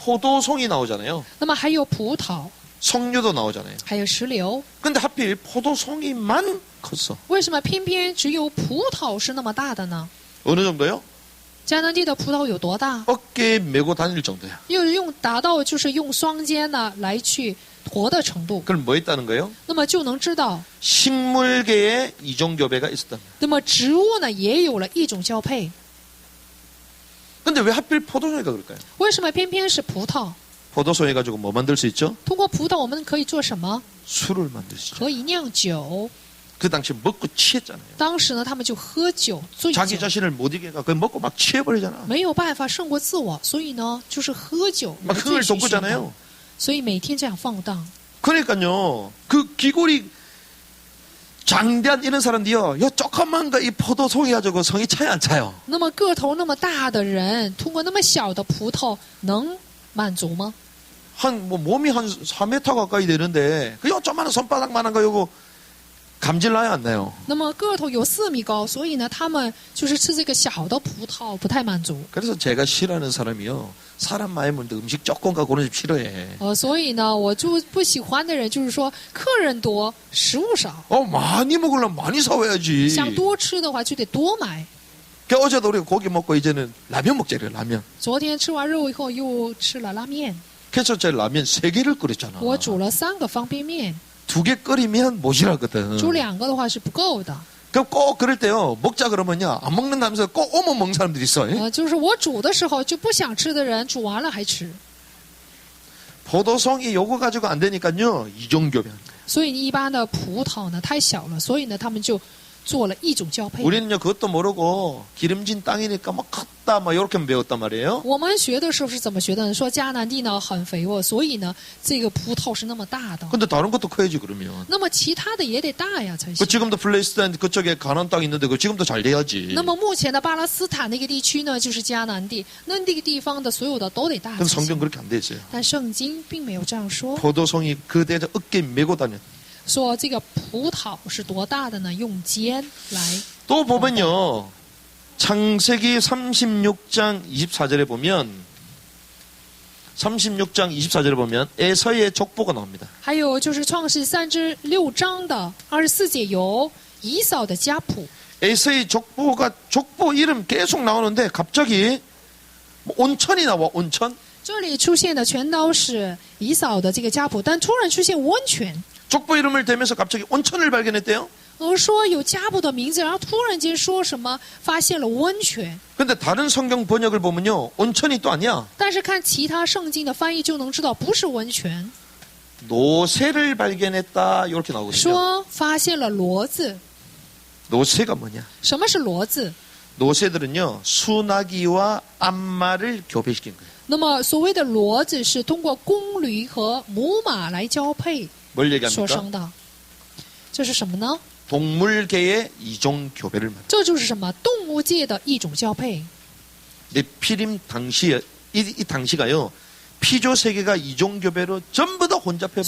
포도송이 나오잖아요. 那么还有葡萄， 석류도 나오잖아요. 还有石榴， 근데 하필 포도송이만 컸어. 为什么偏偏只有葡萄是那么大的呢？ 어느 정도요? 迦南地的葡萄有多大？ 어깨에 메고 다닐 정도야. 又达到就是用双肩呢来去驮的程度， 그럼 뭐 했다는 거예요? 那么就能知道， 식물계에 이종교배가 있었다. 那么植物呢也有了一种交配。 근데 왜 하필 포도송이가 그럴까요? 为什么偏偏是葡萄？ 포도송이 가지고 뭐 만들 수 있죠? 通过葡萄我们可以做什么？ 술을 만들 수 있죠. 可以酿酒。 그 당시 먹고 취했잖아요. 当时呢，他们就喝酒醉 자기 酒， 자신을 못 이겨가 그 먹고 막 취해버리잖아. 没有办法胜过自我，所以呢，就是喝酒 막 来 흥을 醉醺醺的 돋구잖아요. 所以每天这样放荡。 그러니까요. 그 귀골이 장대한 이런 사람들이요. 요 조그만 거 이 포도송이 가지고 성이 차이 안 차요. 那么个头那么大的人，通过那么小的葡萄能满足吗？ 한 뭐 몸이 한 4m 가까이 되는데 그 요조만한 손바닥만한 거 요거 감질 나요 안 나요? 那么个头有4米高，所以呢，他们就是吃这个小的葡萄不太满足。 그래서 제가 싫어하는 사람이요. 사람 많이 먹는데 음식 조금 갖고 오는 집 싫어해. 所以呢，我就不喜欢的人就是说，客人多，食物少， 많이 먹으려면 많이 사와야지. 想多吃的话就得多买。 그 어제도 우리가 고기 먹고 이제는 라면 먹자래요 라면. 昨天吃完肉以后又吃了拉面， 그래서 제가 라면 3개를 끓였잖아. 我煮了3个方便面， 2개 끓이면 모자라거든. 煮2个的话是不够的。 그럼 꼭 그럴 때요. 먹자 그러면요. 안 먹는다면서 꼭 오면 먹는 사람들이 있어. 就是我煮的时候就不想吃的人，煮完了还吃。 포도송이 요거 가지고 안 되니까요. 이종교배. 所以一般的葡萄呢太小了，所以呢他们就做了一种交配。 우리는요 그것도 모르고 기름진 땅이니까 막 컸다 막 이렇게 배웠단 말이에요. 我们学的时候是怎么学的？说迦南地呢很肥沃，所以呢这个葡萄是那么大的。 근데 다른 것도 커야지 그러면. 那么其他的也得大呀才 그 行。 지금도 플레이스타인 그쪽에 가나안 땅 있는데 그 지금도 잘 돼야지. 那么目前的巴勒斯坦那个地区呢，就是迦南地，那个地方的所有的都得大才 근데 성경 行。 그렇게 안 돼 있어요. 但圣经并没有这样说， 포도송이 그대에서 어깨에 메고 다녀. 说这个葡萄是多大的呢？用肩来。 또 보면요. 창세기 36장 24절에 보면 36장 24절에 보면 에서의 족보가 나옵니다. 还有就是创世36章的24节有以扫的家谱。 에서의 족보 이름 계속 나오는데 갑자기 뭐 온천이 나와 온천. 这里出现的全都是以扫的这个家谱，但突然出现温泉。 족보 이름을 대면서 갑자기 온천을 발견했대요. 说有家谱的名字，然后突然间说什么发现了温泉。 근데 다른 성경 번역을 보면요. 온천이 또 아니야. 但是看其他圣经的翻译就能知道不是温泉， 노새를 발견했다 이렇게 나오거든요. 说发现了骡子。 노새가 뭐냐? 什么是骡子？ 노새들은요. 수나기와 암마를 교배시킨 거예요. 那么所谓的骡子是通过公驴和母马来交配 뭘 所 얘기합니까? 生的。这是什么呢？ 동물계의 이종 교배를 말합니다. 这就是什么？动物界的一种交配。 네피림 당시에 이 당시가요. 피조 세계가 이종 교배로 전부 다 所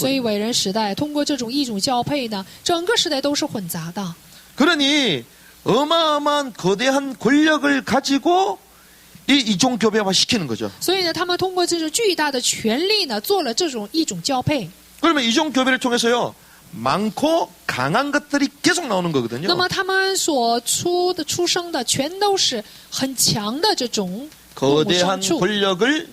以 혼잡해버려요. 伟人时代通过这种异种交配呢，整个时代都是混杂的。 그러니 어마어마한 거대한 권력을 가지고 이 이종 교배화 시키는 거죠. 所以呢，他们通过这种巨大的权力呢，做了这种异种交配。 그러면 이종 교배를 통해서요. 많고 강한 것들이 계속 나오는 거거든요. 那么他们所出生的全都是很强的这种动物 거대한 牲畜， 권력을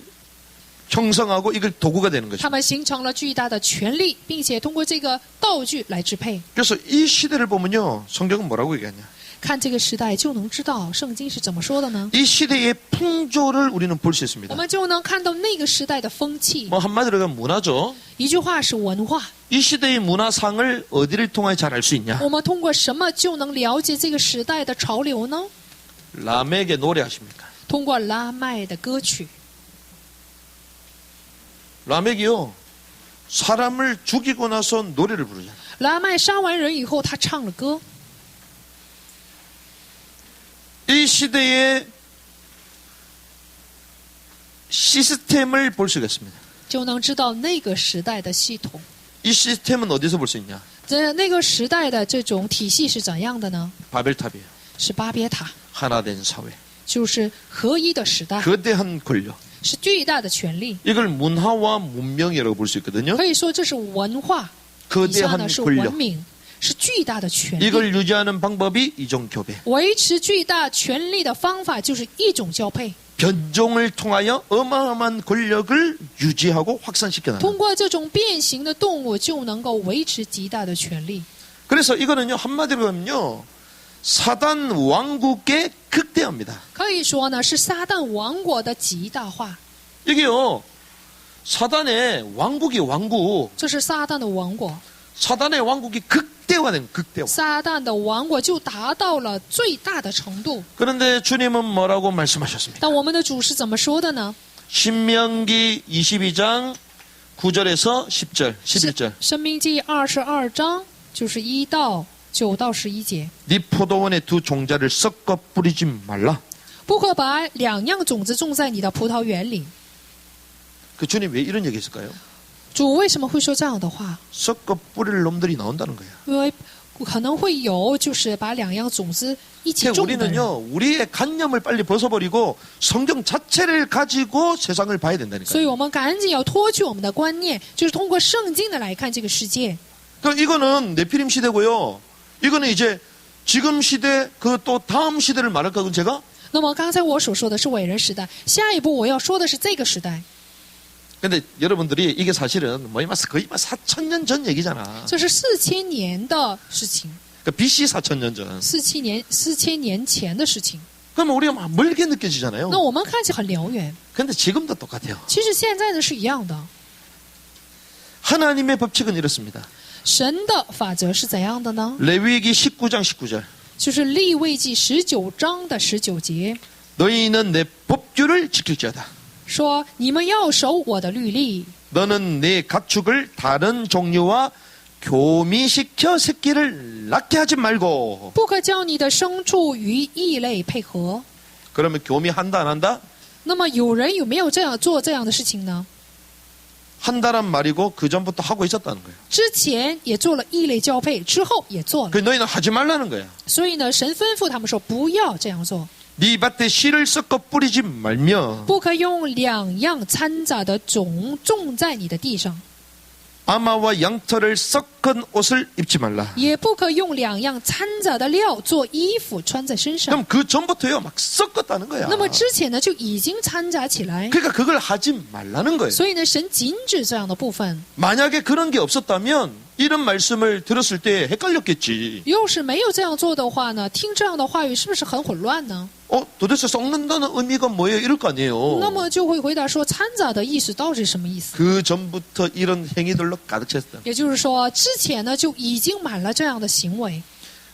형성하고 이걸 도구가 되는 거죠. 他们形成了巨大的权力，并且通过这个道具来支配。 그래서 이 시대를 보면요. 성경은 뭐라고 얘기하냐. 看这个时代就能知道圣经是怎么说的呢？ 이 시대의 풍조를 우리는 볼 수 我 있습니다. 们就能看到那个时代的风气。 뭐 한마디로 하면 문화죠. 一句话是文化。 이 시대의 문화상을 어디를 통해 잘 알 수 있냐. 我们通过什么就能了解这个时代的潮流呢？ 라멕의 노래 아십니까? 通过拉麦的歌曲。 라멕이요. 사람을 죽이고 나서 노래를 부르잖아요. 拉麦杀完人以后，他唱了歌。 이 시대의 시스템을 볼 수가 있습니다. 就能知道那个时代的系统。 이 시스템은 어디서 볼 수 있냐? 那个时代的这种体系是怎样的呢？ 바벨탑이에요. 是巴别塔， 하나 된 사회. 就是合一的时代， 거대한 권력. 是巨大的权力， 이걸 문화와 문명이라고 볼 수 있거든요. 可以说这是文化，以下 거대한 呢是文 권력. 明，是巨大的权力。 이걸 유지하는 방법이 이종교배. 维持巨大权力的方法就是一种交配， 변종을 통하여 어마어마한 권력을 유지하고 확산시켜 通 나가는. 过这种变形的动物就能够维持极大的权力。 그래서 이거는요, 한마디로 하면요, 사단 왕국의 극대화입니다. 可以说呢是撒旦王国的极大化， 이게요, 사단의 왕국이 왕국, 这是撒旦的王国， 사단의 왕국이 극대화된 극대화. 撒旦的王国就达到了最大的程度。 그런데 주님은 뭐라고 말씀하셨습니까? 但我们的主是怎么说的呢？ 신명기 22장 9절에서 10절, 11절. 申命记22章就是1到9到11节， 네 포도원의 두 종자를 섞어 뿌리지 말라. 不可把两样种子种在你的葡萄园里。 그 주님 왜 이런 얘기 했을까요? 主为什么会说这样的话？ 섞어 뿌릴 놈들이 나온다는 거예요. 因为可能会有就是把两样种子一起 그러니까 种的人。 우리는요, 우리의 관념을 빨리 벗어버리고 성경 자체를 가지고 세상을 봐야 所以 된다니까요. 我们赶紧要脱去我们的观念，就是通过圣经的来看这个世界。 그러니까 이거는 네피림 시대고요. 이거는 이제 지금 시대 그 또 다음 시대를 말할 거건 제가. 那么刚才我所说的是伟人时代，下一步我要说的是这个时代。 근데 여러분들이 이게 사실은 거의 4,000년 전 얘기잖아. 这是4000年的事情， 그러니까 BC 4,000년 전. 4000年前的事情。 그러면 우리가 막 멀게 느껴지잖아요. 那我们看起来很遥远， 근데 지금도 똑같아요. 其实现在的是一样的。 하나님의 법칙은 이렇습니다. 神的法则是怎样的呢？ 레위기 19장 19절. 就是利未记19章的19节 너희는 내 법규를 지킬지어다. 说：“你们要守我的律例， 너는 내 가축을 다른 종류와 교미시켜 새끼를 낳게 하지 말고. 不可叫你的牲畜与异类配合。 그러면 교미한다 안 한다? ”那么有人有没有这样做这样的事情呢？ 한다란 말이고 그 전부터 하고 있었다는 거예요. 之前也做了异类交配，之后也做了。 그 너희는 하지 말라는 거야. 所以呢，神吩咐他们说不要这样做， 네 밭에 씨를 섞어 뿌리지 말며 不可用两样掺杂的种种在你的地上， 아마와 양털을 섞은 옷을 입지 말라. 也不可用两样掺杂的料做衣服穿在身上。 그럼 그 전부터요 막 섞었다는 거야. 那么之前呢就已经掺杂起来， 그러니까 그걸 하지 말라는 거예요. 所以呢，神禁止这样的部分。 만약에 그런 게 없었다면 이런 말씀을 들었을 때 헷갈렸겠지. 要是没有这样做的话呢，听这样的话语是不是很混乱呢？ 도대체 섞는다는 의미가 뭐예요? 이럴 거 아니에요. 那么就会回答说，掺杂的意思到底是什么意思？ 그 전부터 이런 행위들로 가득 찼다. 也就是说，之前呢就已经满了这样的行为。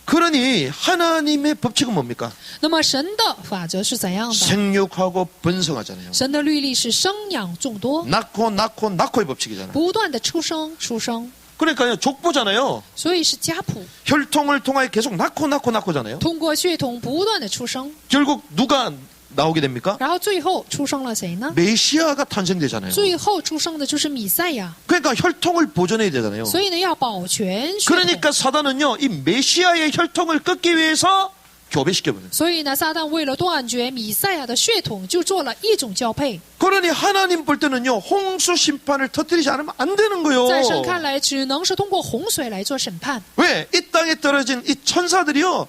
그러니 하나님의 법칙은 뭡니까? 那么神的法则是怎样的？ 생육하고 번성하잖아요. 神的律例是生养众多， 낳고의 법칙이잖아요. 不断的出生。 그러니까요, 족보잖아요. 所以是家谱， 혈통을 통하여 계속 낳고잖아요. 通过血统不断的出生， 결국 누가 나오게 됩니까? 然后最后出生了谁呢？ 메시아가 탄생되잖아요. 最后出生的就是弥赛亚。 그러니까 혈통을 보존해야 되잖아요. 所以呢，要保全血统。 그러니까 사단은요, 이 메시아의 혈통을 끊기 위해서 교배시켜버려요. 所以呢，撒旦为了断绝弥赛亚的血统，就做了一种交配。 그러니 하나님 볼 때는요, 홍수 심판을 터뜨리지 않으면 안 되는 거예요. 在神看来，只能是通过洪水来做审判。 왜? 이 땅에 떨어진 이 천사들이요,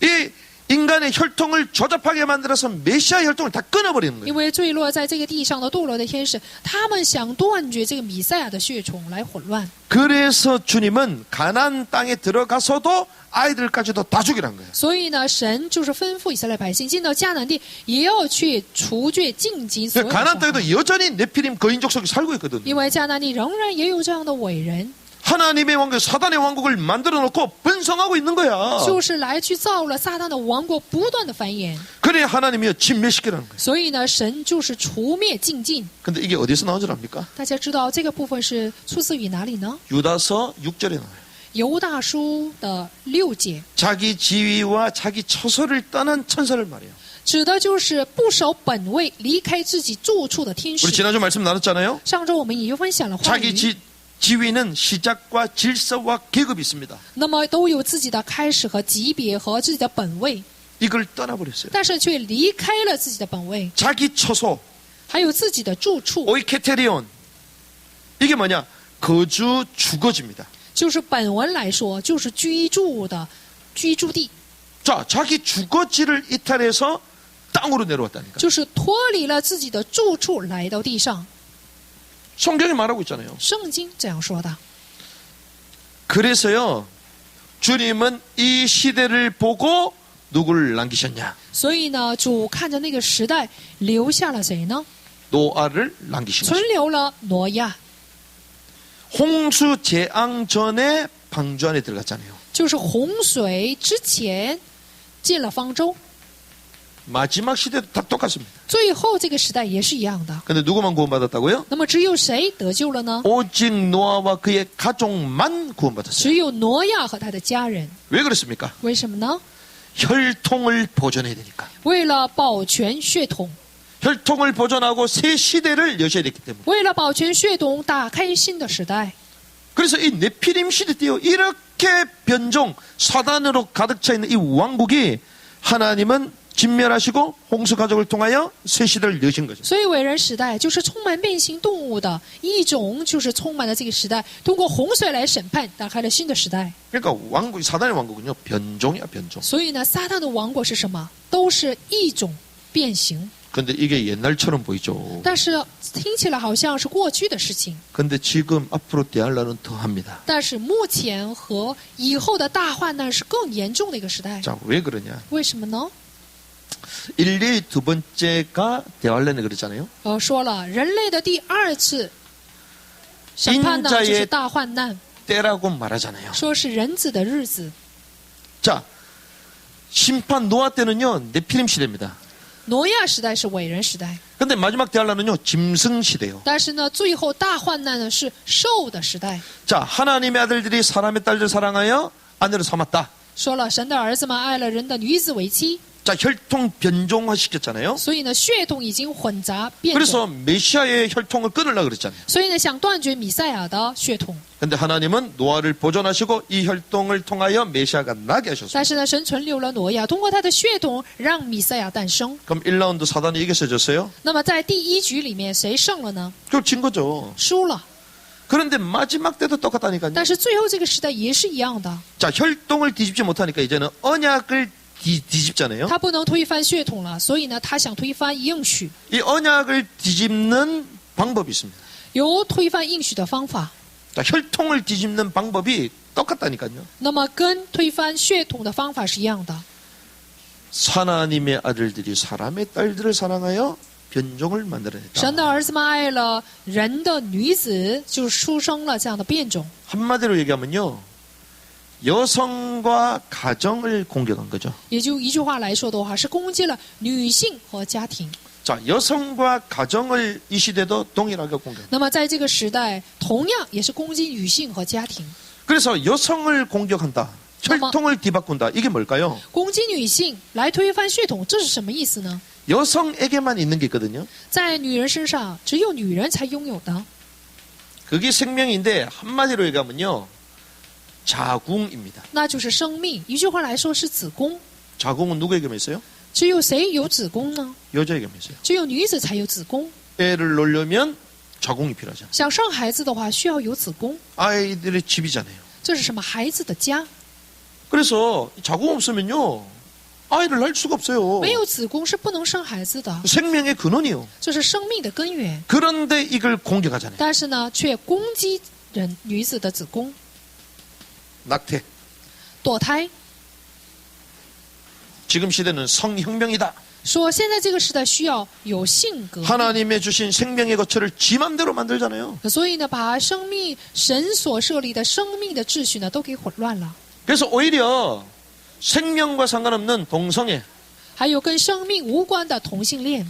이 인간의 혈통을 조잡하게 만들어서 메시아 혈통을 다 끊어버리는 因 거예요. 为坠落在这个地上的堕落的天使，他们想断绝这个弥赛亚的血统来混乱。 그래서 주님은 가나안 땅에 들어가서도 아이들까지도 다 죽이라는 거예요. 所以呢，神就是吩咐以色列百姓进到迦南地，也要去除绝尽尽所有的小 가나안 孩。 땅에도 여전히 네피림 거인 족속이 살고 있거든요. 因为迦南地仍然也有这样的伟人， 하나님의 왕국, 사단의 왕국을 만들어 놓고 번성하고 있는 거야. 就是来去造了撒旦的王国，不断的繁衍。 그래 하나님이요 진멸시키라는 거예요. 所以呢，神就是除灭尽尽。 근데 이게 어디서 나온 줄 압니까? 大家知道这个部分是出自于哪里呢？ 유다서 6절에 나와요. 犹大书的6节， 자기 지위와 자기 처소를 떠난 천사를 말해요. 指的就是不守本位、离开自己住处的天 우리 使。 지난주 말씀 나눴잖아요. 上周我们已经分享了话 자기 语， 지위는 시작과 질서와 계급이 있습니다. 那么都有自己的开始和级别和自己的本位， 이걸 떠나버렸어요. 但是却离开了自己的本位。 자기 처소, 还有自己的住处， 오이케테리온. 이게 뭐냐? 거주 주거지입니다. 就是本文来说，就是居住的居住地， 자, 자기 주거지를 이탈해서 땅으로 내려왔다니까. 就是脱离了自己的住处来到地上。 성경이 말하고 있잖아요. 圣经这样说的。 그래서요, 주님은 이 시대를 보고 누구를 남기셨냐? 所以呢，主看着那个时代，留下了谁呢？ 노아를 남기신 存 것입니다. 留了挪亚， 홍수 재앙 전에 방주 안에 들어갔잖아요. 就是洪水之前进了方舟。 마지막 시대도 다 똑같습니다. 最后这个时代也是一样的。 근데 누구만 구원받았다고요? 那么只有谁得救了呢？ 오직 노아와 그의 가족만 구원받았어요. 只有挪亚和他的家人。 왜 그렇습니까? 为什么呢？ 혈통을 보존해야 되니까. 为了保全血统， 혈통을 보존하고 새 시대를 여셔야 됐기 때문에. 为了保全血统，打开新的时代。 그래서 이 네피림 시대 때요, 이렇게 변종, 사단으로 가득 차 있는 이 왕국이 하나님은 진멸하시고 홍수 가족을 통하여 새 시대를 여신 거죠. 所以伟人时代就是充满变形动物的一种，就是充满了这个时代，通过洪水来审判，打开了新的时代。 그러니까 왕국, 사단의 왕국은요, 변종이야, 변종. 所以呢，撒旦的王国是什么？都是一种变形。 근데 이게 옛날처럼 보이죠. 但是听起来好像是过去的事情， 근데 지금 앞으로 대할라는 더 합니다. 但是目前和以后的大患难是更严重的一个时代。 자, 왜 그러냐? 为什么呢？ 인류의 두 번째가 대할라는 그러잖아요. 说了，人类的第二次审判呢， 인자의 就是大患难， 때라고 말하잖아요. 说是人子的日子。 자, 심판 노아 때는요, 네피림 시대입니다. 挪亚时代是伟人时代， 근데 마지막 대할라는요, 짐승 시대요. 但是呢，最后大患难呢是兽的时代。 자, 하나님의 아들들이 사람의 딸들 사랑하여 아내를 삼았다. 说了，神的儿子们爱了人的女子为妻， 자, 혈통 변종화 시켰잖아요. 所以呢，血统已经混杂变种， 그래서 메시아의 혈통을 끊으려고 그랬잖아요. 所以呢，想断绝弥赛亚的血统。 근데 하나님은 노아를 보존하시고 이 혈통을 통하여 메시아가 나게 하셨어요. 但是呢，神存留了挪亚，通过他的血统让弥赛亚诞生。 그럼 1라운드 사단이 이겨서 졌어요? 那么在第一局里面，谁胜了呢？ 그걸 진 거죠. 输了。 그런데 마지막 때도 똑같다니까요. 但是最后这个时代也是一样的， 자, 혈통을 뒤집지 못하니까 이제는 언약을 뒤집잖아요. 他不能推翻血统了，所以呢，他想推翻应许， 이 언약을 뒤집는 방법이 있습니다. 有推翻应许的方法。 자, 혈통을 뒤집는 방법이 똑같다니까요. 那么跟推翻血统的方法是一样的。 하나님의 아들들이 사람의 딸들을 사랑하여 변종을 만들어냈다. 神的儿子们爱了人的女子，就出生了这样的变种。 한마디로 얘기하면요. 여성과 가정을 공격한 거죠. 也就一句话来说的话，是攻击了女性和家庭。 자, 여성과 가정을 이 시대도 동일하게 공격. 那么在这个时代，同样也是攻击女性和家庭， 그래서 여성을 공격한다. 혈통을 뒤바꾼다. 이게 뭘까요? 攻击女性来推翻血统，这是什么意思呢？ 여성에게만 있는 게 있거든요. 在女人身上，只有女人才拥有的， 그게 생명인데 한마디로 얘기하면요. 자궁입니다. 那就是生命。一句话来说是子宫。 자궁은 누구에게만 있어요? 只有谁有子宫呢？ 여자에게만 있어요. 只有女子才有子宫。 애를 놓으려면 자궁이 필요하죠. 想生孩子的话，需要有子宫。 아이들의 집이잖아요. 这是什么？孩子的家。 그래서 자궁 없으면요. 아이를 낳을 수가 없어요. 没有子宫是不能生孩子的， 생명의 근원이요. 这是生命的根源。 그런데 이걸 공격하잖아요. 但是呢，却攻击女子的子宫， 낙태. 堕胎。 지금 시대는 성혁명이다. 说现在这个时代需要有性格， 하나님의 주신 생명의 거처를 지 맘대로 만들잖아요. 所以呢，把生命神所设立的生命的秩序呢，都给混乱了。 그래서 오히려 생명과 상관없는 동성애, 还有跟生命无关的同性恋，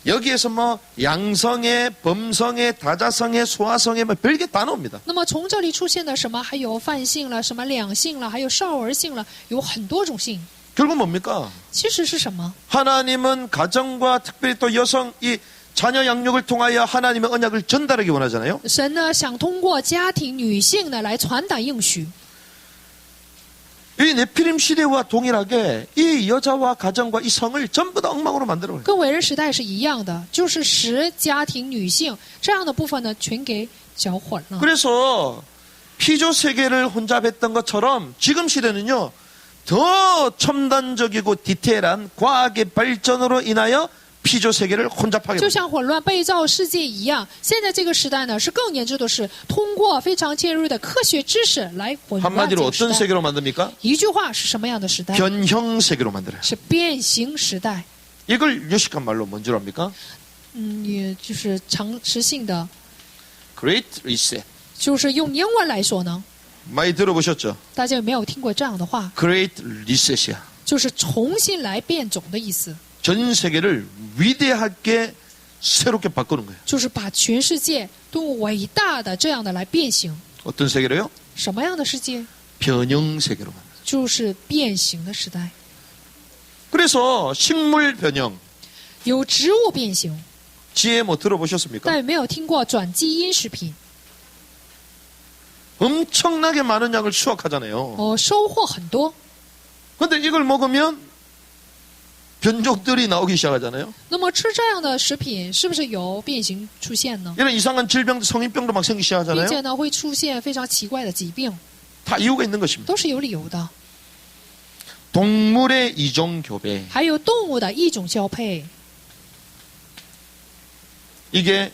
여기에서 뭐 양성애, 범성애, 다자성애, 소아성애 뭐 별게 다 나옵니다. 那么从这里出现的什么，还有泛性了，什么两性了，还有少儿性了，有很多种性。 결국 뭡니까? 其实是什么？ 하나님은 가정과 특별히 또 여성 이 자녀 양육을 통하여 하나님의 언약을 전달하기 원하잖아요. 神呢想通过家庭女性呢来传达应许。이 네피림 시대와 동일하게 이 여자와 가정과 이 성을 전부 다 엉망으로 만들어버려요. 跟伟人时代是一样的，就是使家庭、女性这样的部分呢，全给搅混了。 그래서 피조 세계를 혼잡했던 것처럼 지금 시대는요, 더 첨단적이고 디테일한 과학의 발전으로 인하여 피조 세계를 혼잡하게 就 됩니다. 像混乱被造世界一样，现在这个时代呢，是更严重的是通过非常尖锐的科学知识来混乱这 한마디로 个时 어떤 代。 세계로 만듭니까? 一句话是什么样的时代？ 변형 세계로 만들어요. 是变形时代。 이걸 유식한 말로 뭔 줄 압니까? 也就是常识性的， Great Reset. 就是用英文来说呢， 많이 들어보셨죠? 大家有没有听过这样的话？ Great Reset이야. 就是重新来变种的意思， 전 세계를 위대하게 새롭게 바꾸는 거예요. 就是把全世界都伟大的这样的来变形。 어떤 세계로요? 什么样的世界？ 변형 세계로 만들어요. 就是变形的时代， 그래서 식물 변형, 有植物变形。 GMO 들어보셨습니까? 但有没有听过转基因食品？ 엄청나게 많은 양을 수확하잖아요. 收获很多。 근데 이걸 먹으면 변종들이 나오기 시작하잖아요. 那么吃这样的食品，是不是有变形出现呢？ 이런 이상한 질병, 성인병도 막 생기기 并 시작하잖아요. 且呢，会出现非常奇怪的疾病， 다 이유가 있는 것입니다. 都是有理由的。 동물의 이종 교배. 还有动物的异种交配， 이게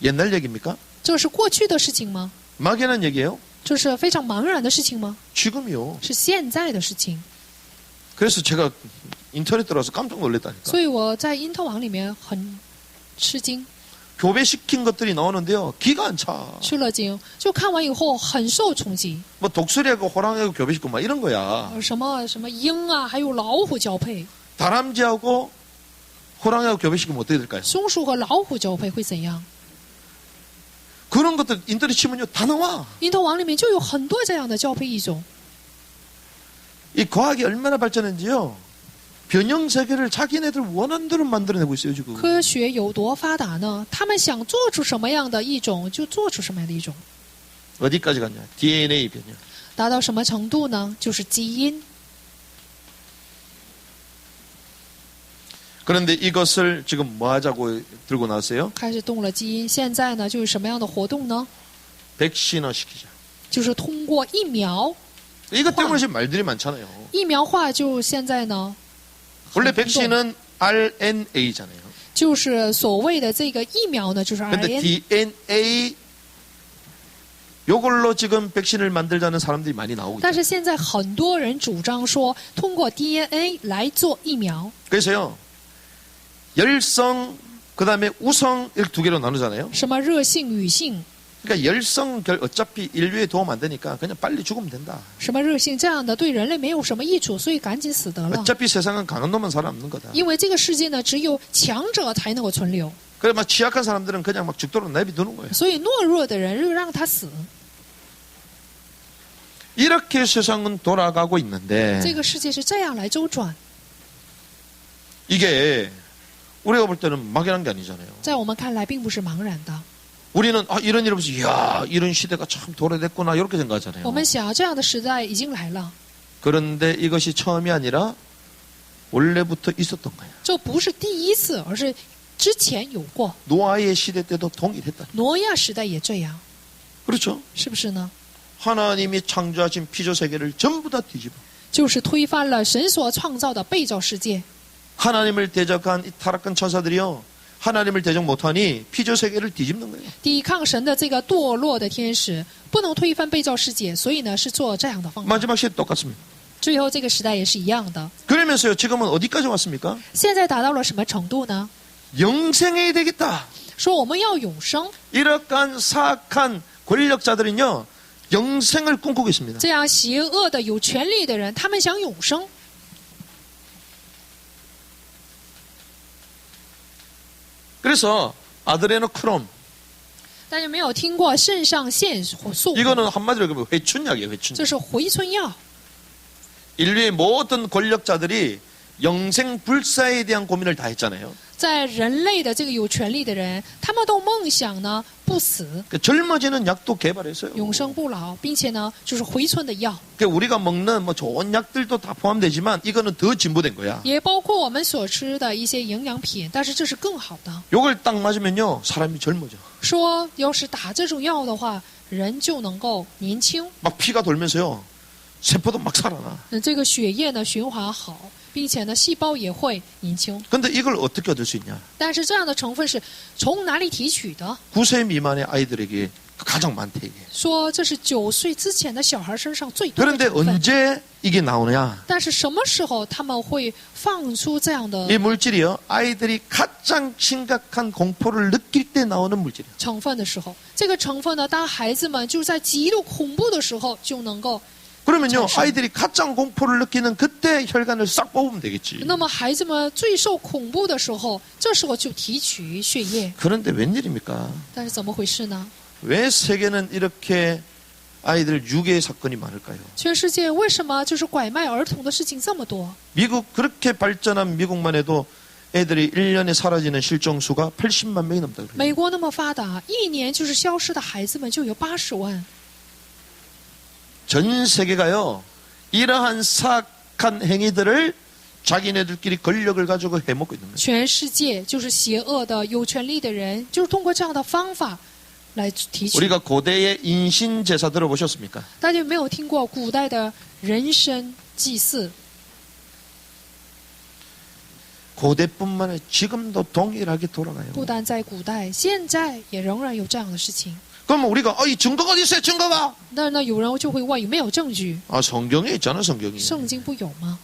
옛날 얘기입니까? 这是过去的事情吗？ 막연한 얘기예요? 这是非常茫然的事情吗？ 지금이요. 是现在的事情。 그래서 제가 인터넷 들어와서 깜짝 놀랐다니까. 所以我在因特网里面很吃惊， 교배시킨 것들이 나오는데요. 기가 안 차. 吃了惊，就看完以后很受冲击。 뭐 독수리하고 호랑이하고 교배시키고 막 이런 거야. 什么鹰啊，还有老虎交配， 다람쥐하고 호랑이하고 교배시키면 어떻게 될까요? 松鼠和老虎交配会怎样？ 그런 것들 인터넷 치면요 다 나와. 因特网里面就有很多这样的交配异种。 이 과학이 얼마나 발전했는지요. 변형 세계를 자기네들 원하는 대로 만들어내고 있어요 지금. 科学有多发达呢？他们想做出什么样的一种，就做出什么样的一种。 어디까지 갔냐? DNA 변형. 达到什么程度呢？就是基因。 그런데 이것을 지금 뭐 하자고 들고 나왔어요? 开始动了基因，现在呢，就是什么样的活动呢？ 백신화 시키자. 就是通过疫苗， 이것 때문에 지금 말들이 많잖아요. 疫苗化就现在呢， 원래 很轰动 백신은 RNA잖아요. 就是所谓的这个疫苗呢，就是 근데 RNA。 DNA 요걸로 지금 백신을 만들자는 사람들이 많이 나오고 但 있어요. 是现在很多人主张说，通过 DNA 来做疫苗， 그래서요. 열성 그다음에 우성 이렇게 두 개로 나누잖아요. 什么热性、雨性， 그러니까 열성 어차피 인류에 도움 안 되니까 그냥 빨리 죽으면 된다. 什么热性这样的对人类没有什么益处，所以赶紧死得了。 어차피 세상은 강한 놈만 살아남는 거다. 因为这个世界呢，只有强者才能够存留， 그래 막 취약한 사람들은 그냥 막 죽도록 내비두는 거예요. 所以懦弱的人就让他死。 이렇게 세상은 돌아가고 있는데 这个世界是这样来周转， 이게 우리가 볼 때는 막연한 게 아니잖아요. 在我们看来并不是茫然的。 우리는 이런 일 없이 이야 이런 시대가 참 도래됐구나 이렇게 생각하잖아요. 我们想，这样的时代已经来了， 그런데 이것이 처음이 아니라 원래부터 있었던 거예요. 这不是第一次，而是之前有过。 노아의 시대 때도 동일했다. 挪亚时代也这样， 그렇죠? 是不是呢？ 하나님이 창조하신 피조 세계를 전부 다 뒤집어. 就是推翻了神所创造的被造世界。 하나님을 대적한 이 타락한 천사들이요. 하나님을 대적 못하니 피조 세계를 뒤집는 거예요. 抵抗神的这个堕落的天使不能推翻被造世界，所以呢是做这样的方法。 마지막 시대 똑같습니다. 最后这个时代也是一样的。 그러면서요. 지금은 어디까지 왔습니까? 现在达到了什么程度呢？ 영생해야 되겠다. 说我们要永生， 이러한 사악한 권력자들은요. 영생을 꿈꾸고 있습니다. 这样邪恶的有权利的人，他们想永生。 그래서 아드레노크롬 大家没有听过肾上腺素， 이거는 한마디로 얘기하면 회춘약이에요. 회춘약. 这是回春药， 인류의 모든 권력자들이 영생 불사에 대한 고민을 다 했잖아요. 在人类的这个有权利的人，他们都梦想呢不死， 그러니까 젊어지는 약도 개발했어요. 永生不老，并且呢就是回春的药， 그러니까 우리가 먹는 뭐 좋은 약들도 다 포함되지만 이거는 더 진보된 거야. 也包括我们所吃的一些营养品，但是这是更好的。 요걸 딱 맞으면요 사람이 젊어져. 说要是打这种药的话，人就能够年轻， 막 피가 돌면서요 세포도 막 살아나. 这个血液呢循环好，并且呢细胞也会年轻。 근데 이걸 어떻게 얻을 수 있냐? 但是这样的成分是从哪里提取的？ 9세 미만의 아이들에게 가장 많대 이게. 说这是9岁之前的小孩身上最多的 그런데 成分。 언제 이게 나오느냐? 但是什么时候他们会放出这样的 이 물질이요 아이들이 가장 심각한 공포를 느낄 때 나오는 물질이에요. 成分的时候，这个成分呢，当孩子们就是在极度恐怖的时候就能够。 그러면요 잠시. 아이들이 가장 공포를 느끼는 그때 혈관을 싹 뽑으면 되겠지. 那么孩子们最受恐怖的时候，这时候就提取血液。 그런데 웬일입니까? 但是怎么回事呢？ 왜 세계는 이렇게 아이들 유괴 사건이 많을까요? 全世界为什么就是拐卖儿童的事情这么多？ 미국 그렇게 발전한 미국만 해도 애들이 1년에 사라지는 실종수가 80만 명이 넘다 그래요. 美国那么发达，一年就是消失的孩子们就有80万。 전 세계가요 이러한 사악한 행위들을 자기네들끼리 권력을 가지고 해먹고 있는 거예요. 全世界就是邪恶的、有权利的人，就是通过这样的方法来提取。 우리가 고대의 인신제사 들어보셨습니까? 大家有没有听过古代的人参祭祀？ 고대뿐만 아니라 지금도 동일하게 돌아가요. 不单在古代，现在也仍然有这样的事情。 그럼 우리가 이 증거가 어디 있어요? 증거가? 那有人就会问有没有证据？ 아 성경에 있잖아 성경이. 圣经不有吗？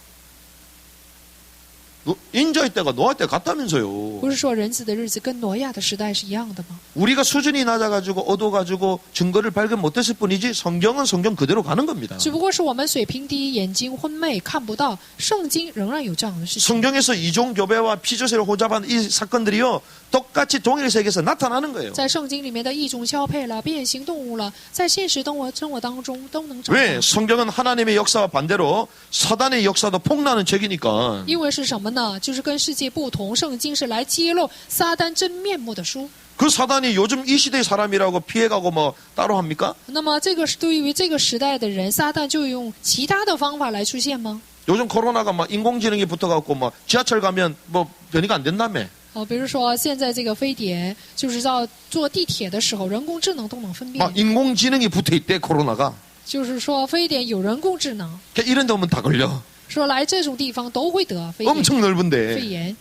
인자의 때가 노아 때 같다면서요. 不是说人子的日子跟挪亚的时代是一样的吗？ 우리가 수준이 낮아가지고 얻어가지고 증거를 발견 못했을 뿐이지 성경은 성경 그대로 가는 겁니다. 只不过是我们水平低，眼睛昏昧，看不到。圣经仍然有这样的事情。 성경에서 이종교배와 피조세를 호잡한 이 사건들이요 똑같이 동일 세계에서 나타나는 거예요. 在圣经里面的异种交配了、变形动物了，在现实生活当中都能找到。 왜? 성경은 하나님의 역사와 반대로 사단의 역사도 폭로하는 책이니까. 因为是什么呢？就是跟世界不同，圣经是来揭露撒旦真面目的书。 그 사단이 요즘 이 시대의 사람이라고 피해가고 뭐 따로 합니까? 那么这个是对于这个时代的人，撒旦就用其他的方法来出现吗？ 요즘 코로나가 막 인공지능이 붙어갖고 막 지하철 가면 뭐 변이가 안 된다며. 比如说现在这个非典，就是要坐地铁的时候，人工智能都能分辨。 막 인공지능이 붙어있대 코로나가. 就是说非典有人工智能， 그러니까 이런 데 오면 다 걸려. 说来这种地方都会得肺炎。 엄청 肺 넓은데. 炎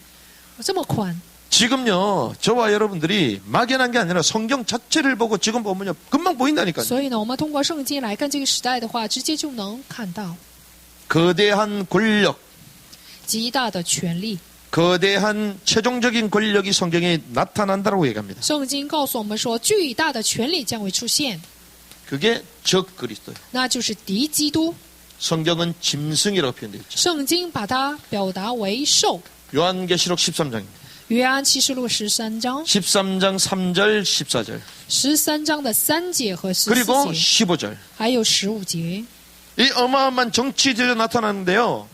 这么宽， 지금요 저와 여러분들이 막연한 게 아니라 성경 자체를 보고 지금 보면요 금방 보인다니까요. 所以呢，我们通过圣经来看这个时代的话，直接就能看到 거대한 권력, 极大的权力。 거대한 최종적인 권력이 성경에 나타난다고 얘기합니다. 圣经告诉我们说，巨大的权力将会出现， 그게 적그리스도예요. 那就是敌基督。 성경은 짐승이라고 표현되어 있죠. 圣经把它表达为兽。 요한계시록 13장입니다. 约翰启示录13章， 13장 3절 14절 13章的3节和14 그리고 节， 15절 还有15节。 이 어마어마한 정치들이 나타나는데요.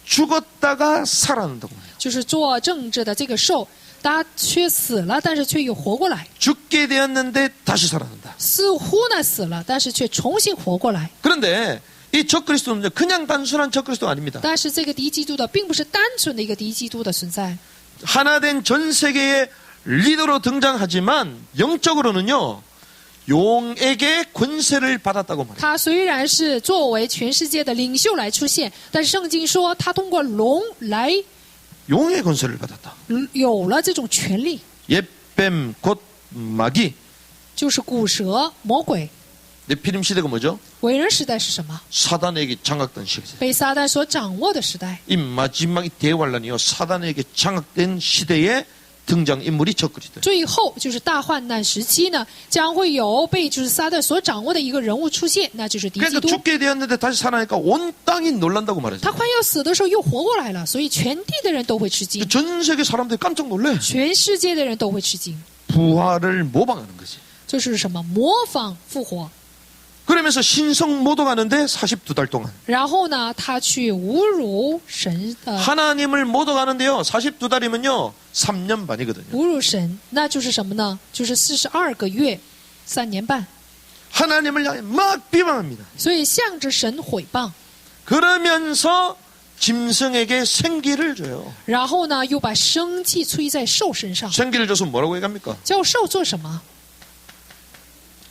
죽었다가 살아난다고 해요. 就是做政治的这个兽，他却死了，但是却又活过来。 죽게 되었는데 다시 살아난다. 似乎呢死了，但是却重新活过来。 그런데 이 적그리스도는 그냥 단순한 적그리스도가 아닙니다. 但是这个敌基督的，并不是单纯的一个敌基督的存在。 하나된 전 세계의 리더로 등장하지만 영적으로는요. 용에게 권세를 받았다고 말해요. 他虽然是作为全世界的领袖来出现，但是圣经说他通过龙来 용의 권세를 받았다. 有了这种权利， 옛뱀 곧 마귀. 就是古蛇、魔鬼。 네피림 시대가 뭐죠? 伟人时代是什么？ 사단에게 장악된 시대. 被撒旦所掌握的时代。 이 마지막 대환란이요. 사단에게 장악된 시대에 등장 인물이 적그리스도. 最后就是大患难时期呢，将会有被就是撒旦所掌握的一个人物出现，那就是敌基 그러니까 督。 죽게 되었는데 다시 살아나니까 온 땅이 놀란다고 他 말하죠. 快要死的时候又活过来了，所以全地的人都会吃惊， 전 세계 사람들이 깜짝 놀래. 全世界的人都会吃惊。 부활을 모방하는 거지. 这是什么？模仿复活。 그러면서 신성 모독하는데 42달 동안. 然后呢，他去侮辱神， 하나님을 모독하는데요. 42달이면요. 3년 반이거든요. 侮辱神，那就是什么呢？就是42个月，3年半。 하나님을 향해 막 비방합니다. 所以向着神毁谤， 그러면서 짐승에게 생기를 줘요. 然后呢，又把生气吹在兽身上， 생기를 줘서 뭐라고 얘기합니까? 叫兽做什么？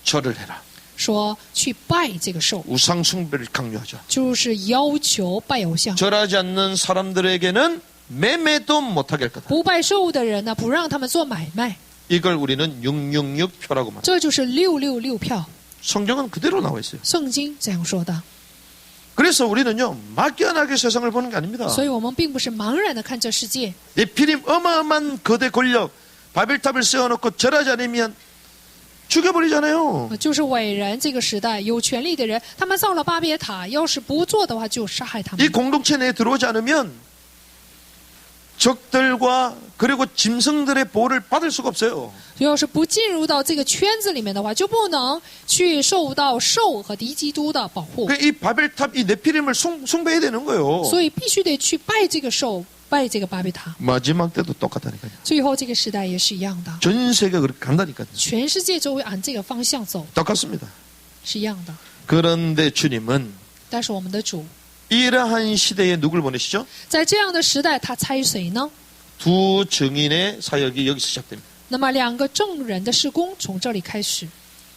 절을 해라. 说去拜这个兽， 우상 숭배를 강요하죠. 就是要求拜偶像。 절하지 않는 사람들에게는 매매도 못하게 할 거다. 不拜兽的人呢，不让他们做买卖， 이걸 우리는 666표라고 말합니다. 这就是666票。 성경은 그대로 나와 있어요. 圣经这样说的， 그래서 우리는요. 막연하게 세상을 보는 게 아닙니다. 所以我们并不是茫然的看这世界。 네피림 어마어마한 거대 권력 바벨탑을 세워놓고 절하지 않으면 죽여버리잖아요. 就是伟人这个时代有权力的人，他们造了巴别塔，要是不做的话，就杀害他 이 们。 공동체 내에 들어오지 않으면 적들과 그리고 짐승들의 보호를 받을 수가 없어요. 要是不进入到这个圈子里面的话，就不能去受到兽和敌基督的保护， 이 바벨탑 이 네피림을 숭배해야 되는 거예요. 所以必须得去拜这个兽，拜这个巴别塔。 마지막 때도 똑같다니까요. 最后这个时代也是一样的， 전 세계가 그렇게 간다니까요. 全世界都会按这个方向走， 똑같습니다. 是一样的。 그런데 주님은 但是我们的主 이러한 시대에 누굴 보내시죠? 在这样的时代，他差谁呢？ 두 증인의 사역이 여기서 시작됩니다. 那么2个证人的事工从这里开始。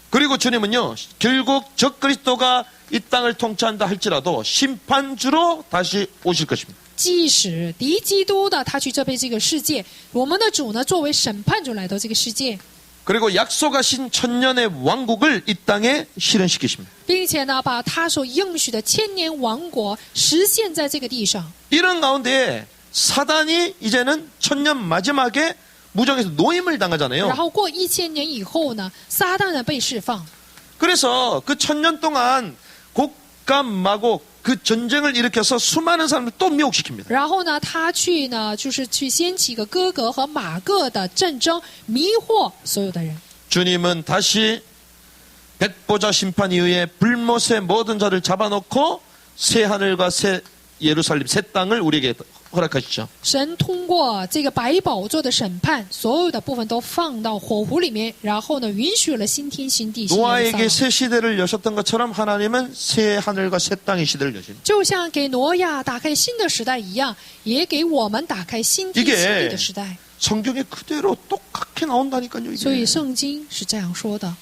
그리고 주님은요. 결국 적그리스도가 이 땅을 통치한다 할지라도 심판주로 다시 오실 것입니다. 即使敌基督的他去这边这个世界，我们的主呢，作为审判主来到这个世界， 그리고 약속하신 천년의 왕국을 이 땅에 실현시키십니다. 并且呢，把他所应许的千年王国实现在这个地上。 이런 가운데 사단이 이제는 천년 마지막에 무정에서 노임을 당하잖아요. 然后过1000年以后呢，撒旦呢被释放， 그래서 그 천년 동안 곡감마고 그 전쟁을 일으켜서 수많은 사람을 또 미혹시킵니다. 然后呢，他去呢，就是去掀起一个哥格和马各的战争，迷惑所有的人。 주님은 다시 백보자 심판 이후에 불못의 모든 자를 잡아놓고 새 하늘과 새 예루살렘 새 땅을 우리에게 허락하시죠. 神通过这个白宝座的审判，所有的部分都放到火湖里面，然后呢，允许了新天新地。新耶路撒 노아에게 冷 새 시대를 여셨던 것처럼 하나님은 새 하늘과 새 땅의 시대를 여십니다. 就像给挪亚打开新的时代一样，也给我们打开新天新地的时代。 성경에 그대로 똑같게 나온다니까요. 所以 이게. 圣经是这样说的。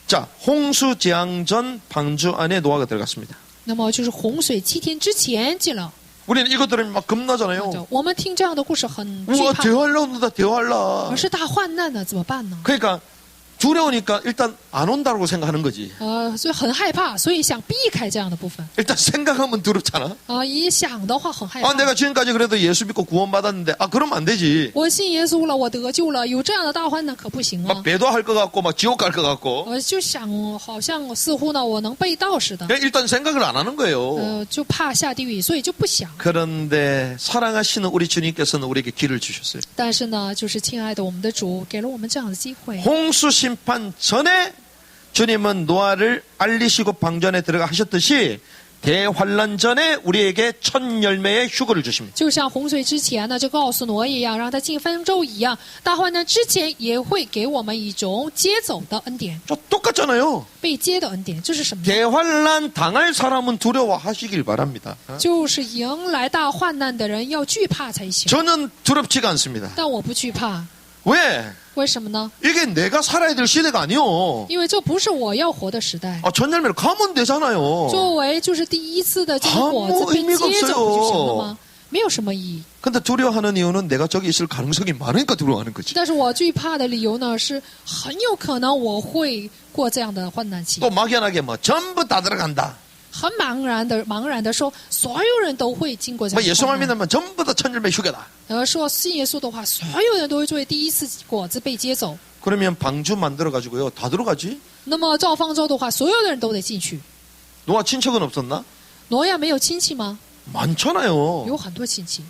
자, 홍수 재앙 전 방주 안에 노아가 들어갔습니다. 那么就是洪水7天之前进了。 우리는 이것 들으면 막 겁나잖아요. 我们听这样的故事很惧 우와 怕， 대환란 온다 대환란. 而是大患难呢，怎么办呢？ 그러니까 두려우니까 일단 안 온다고 생각하는 거지. 所以很害怕，所以想避开这样的部分。 일단 생각하면 두렵잖아. 一想的话很害怕。 아, 내가 지금까지 그래도 예수 믿고 구원받았는데, 아, 그러면 안 되지. 我信耶稣了，我得救了，有这样的大患难可不行啊 막 ！ 배도할 것 같고, 막 지옥 갈 것 같고. 我就想，好像似乎呢，我能被盗似的， 그냥 일단 생각을 안 하는 거예요. 就怕下地狱，所以就不想。 그런데 사랑하시는 우리 주님께서는 우리에게 길을 주셨어요. 但是呢，就是亲爱的我们的主给了我们这样的机会。 홍수 심판 전에 주님은 노아를 알리시고 방전에 들어가 하셨듯이 대환란 전에 우리에게 첫 열매의 휴거를 주십니다. 就像洪水之前呢，就告诉挪一样，让他进方舟一样，大患难之前也会给我们一种接走的恩典， 저 똑같잖아요. 被接的恩典。这是什么呢？ 대환란 당할 사람은 두려워하시길 바랍니다. 就是迎来大患难的人要惧怕才行。 저는 두렵지가 않습니다. 但我不惧怕， 왜? 为什么呢？ 이게 내가 살아야 될 시대가 아니요. 因为这不是我要活的时代。 아, 첫 열매를 가면 되잖아요. 作为就是第一次的这个果子被接走不就行了吗？没有什么意义。 근데 두려워하는 이유는 내가 저기 있을 가능성이 많으니까 두려워하는 거지. 但是我惧怕的理由呢，是很有可能我会过这样的患难期。 또 막연하게 뭐 전부 다 들어간다. 很茫然的说，所有人都会经过这 뭐 样的 예수만 患难。 믿으면 전부 다 첫 열매 휴게다. 说信耶稣的话，所有人都会作为第一次果子被接走。 그러면 방주 만들어 가지고요. 다 들어가지? 那么造方舟的话，所有的人都得进去。 노아 친척은 없었나? 挪亚没有亲戚吗？ 많잖아요. 有很多亲戚，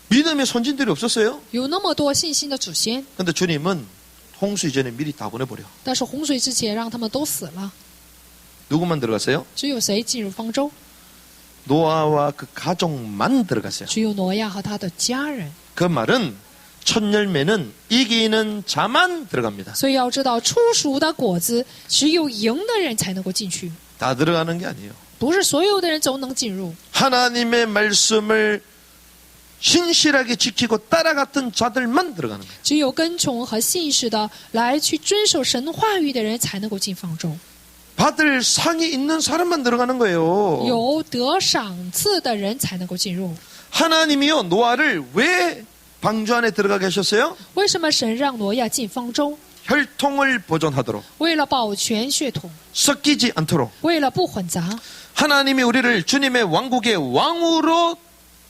믿음의 선진들이 없었어요. 有那么多信心的祖先。 근데 주님은 홍수 이전에 미리 다 보내버려. 但是洪水之前让他们都死了。 누구만 들어갔어요? 只有谁进入方舟？ 노아와 그 가족만 들어갔어요. 只有挪亚和他的家人。 그 말은 첫 열매는 이기는 자만 들어갑니다. 所以要知道，初熟的果子只有赢的人才能够进去， 다 들어가는 게 아니에요. 不是所有的人都能进入。 하나님의 말씀을 신실하게 지키고 따라갔던 자들만 들어가는 거예요. 只有跟从和信实的来去遵守神话语的人才能够进方舟， 받을 상이 있는 사람만 들어가는 거예요. 有得赏赐的人才能够进入。 하나님이요 노아를 왜 방주 안에 들어가게 하셨어요? 为什么神让挪亚进方舟？ 혈통을 보존하도록 为了保全血统， 섞이지 않도록 为了不混杂。 하나님이 우리를 주님의 왕국의 왕으로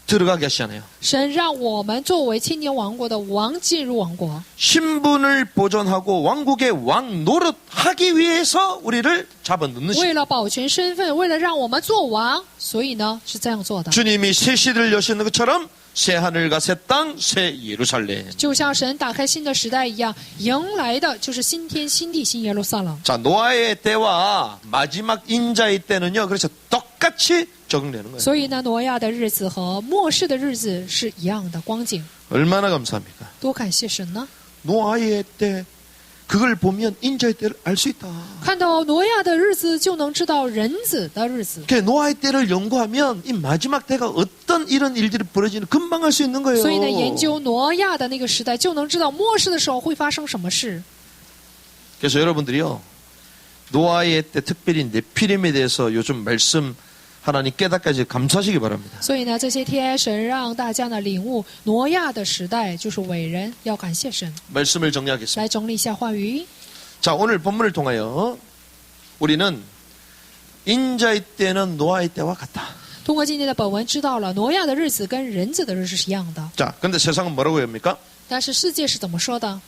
들어가게 하시잖아요. 神让我们作为千年王国的王进入王国， 신분을 보존하고 왕국의 왕 노릇하기 위해서 우리를 잡아넣는 为了保全身份，为了让我们做王，所以呢是这样做的。 주님이 새 시대를 여시는 것처럼 새 하늘과 새 땅, 새 예루살렘. 就像神打开新的时代一样，迎来的就是新天新地新耶路撒冷。 자, 노아의 때와 마지막 인자의 때는요. 그래서 똑같이 적용되는 거예요. 所以呢，挪亚的日子和末世的日子是一样的光景。 얼마나 감사합니까? 多感谢神呢！ 노아의 때 그걸 보면 인자의 때를 알 수 있다. 看到挪亚的日子，就能知道人子的日子。 그 노아의 때를 연구하면 이 마지막 때가 어떤 이런 일들이 벌어지는 금방 알 수 있는 거예요. 所以呢，研究挪亚的那个时代，就能知道末世的时候会发生什么事。 그래서 여러분들이요. 노아의 때 특별히 네피림에 대해서 요즘 말씀 하나님 깨닫까지 감사하시기 바랍니다. 所以呢，这些天神让大家呢领悟挪亚的时代就是伟人，要感谢神。 말씀을 정리하겠습니다. 来整理一下话语。 자, 오늘 본문을 통하여 우리는 인자의 때는 노아의 때와 같다. 通过今天的本文，知道了挪亚的日子跟人子的日子是一样的。 자, 근데 세상은 뭐라고 합니까? 但是世界是怎么说的？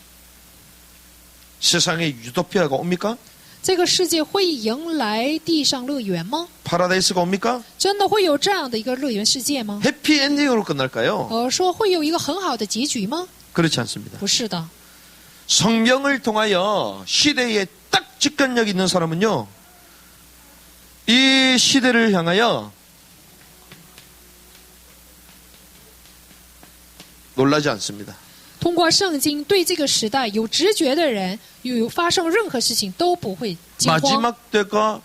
세상에 유토피아가 옵니까? 这个世界会迎来地上乐园吗？ 파라다이스가 옵니까? 真的会有这样的一个乐园世界吗？ 해피 엔딩으로 끝날까요? 说会有一个很好的结局吗？ 그렇지 않습니다. 不是的。 성경을 통하여 시대에 딱 직관력 있는 사람은요. 이 시대를 향하여 놀라지 않습니다. 通过圣经对这个时代有直觉的人，有发生任何事情都不会惊慌。 마지막 때가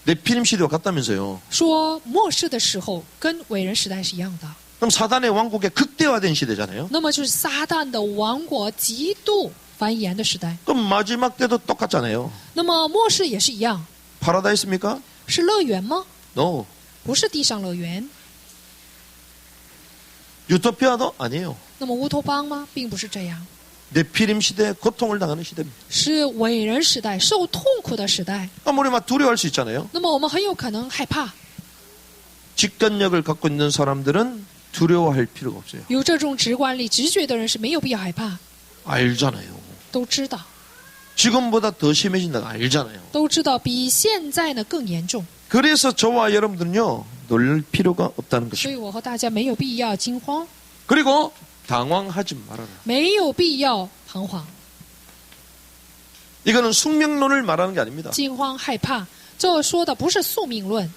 네피림 시대와 같다면서요. 说末世的时候跟伟人时代是一样的， 그럼 사단의 왕국의 극대화된 시대잖아요. 那么就是撒旦的王国极度繁衍的时代。 그럼 마지막 때도 똑같잖아요. 那么末世也是一样， 파라다이스입니까? 是乐园吗？ No. 不是地上乐园。 유토피아도 아니에요. 那么乌托邦吗？并不是这样， 네피림 시대에 고통을 당하는 시대입니다. 是伟人时代，受痛苦的时代。 그럼 우리 막 두려워할 수 있잖아요. 那么我们很有可能害怕， 직관력을 갖고 있는 사람들은 두려워할 필요가 없어요. 有这种直观力、直觉的人是没有必要害怕， 알잖아요. 都知道， 지금보다 더 심해진다고 알잖아요. 都知道比现在呢更严重。 그래서 저와 여러분들은요. 놀랄 필요가 없다는 所以 것입니다. 我和大家没有必要惊慌， 그리고 당황하지 말아라. 没有必要彷徨、 이거는 숙명론을 말하는 게 아닙니다. 惊慌、害怕。这说的不是宿命论，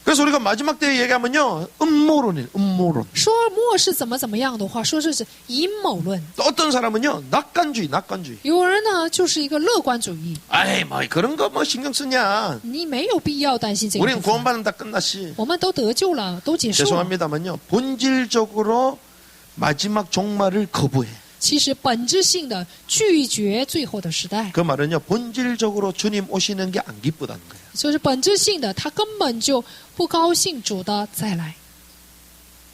그래서 우리가 마지막 때에 얘기하면요. 음모론이에요. 음모론. 说末世怎么怎么样的话，说这是阴谋论。 또 어떤 사람은요. 낙관주의. 有人呢就是一个乐观主义， 아이 뭐 그런 거 뭐 신경 쓰냐. 你没有必要担心这个 우리는 部分。 구원받는다 끝났시. 我们都得救了，都结束了。 죄송합니다만요. 본질적으로 마지막 종말을 거부해. 其实本质性的拒绝最后的时代， 그 말은요. 본질적으로 주님 오시는 게 안 기쁘다는 거예요. 就是本质性的，他根本就不高兴主的再来。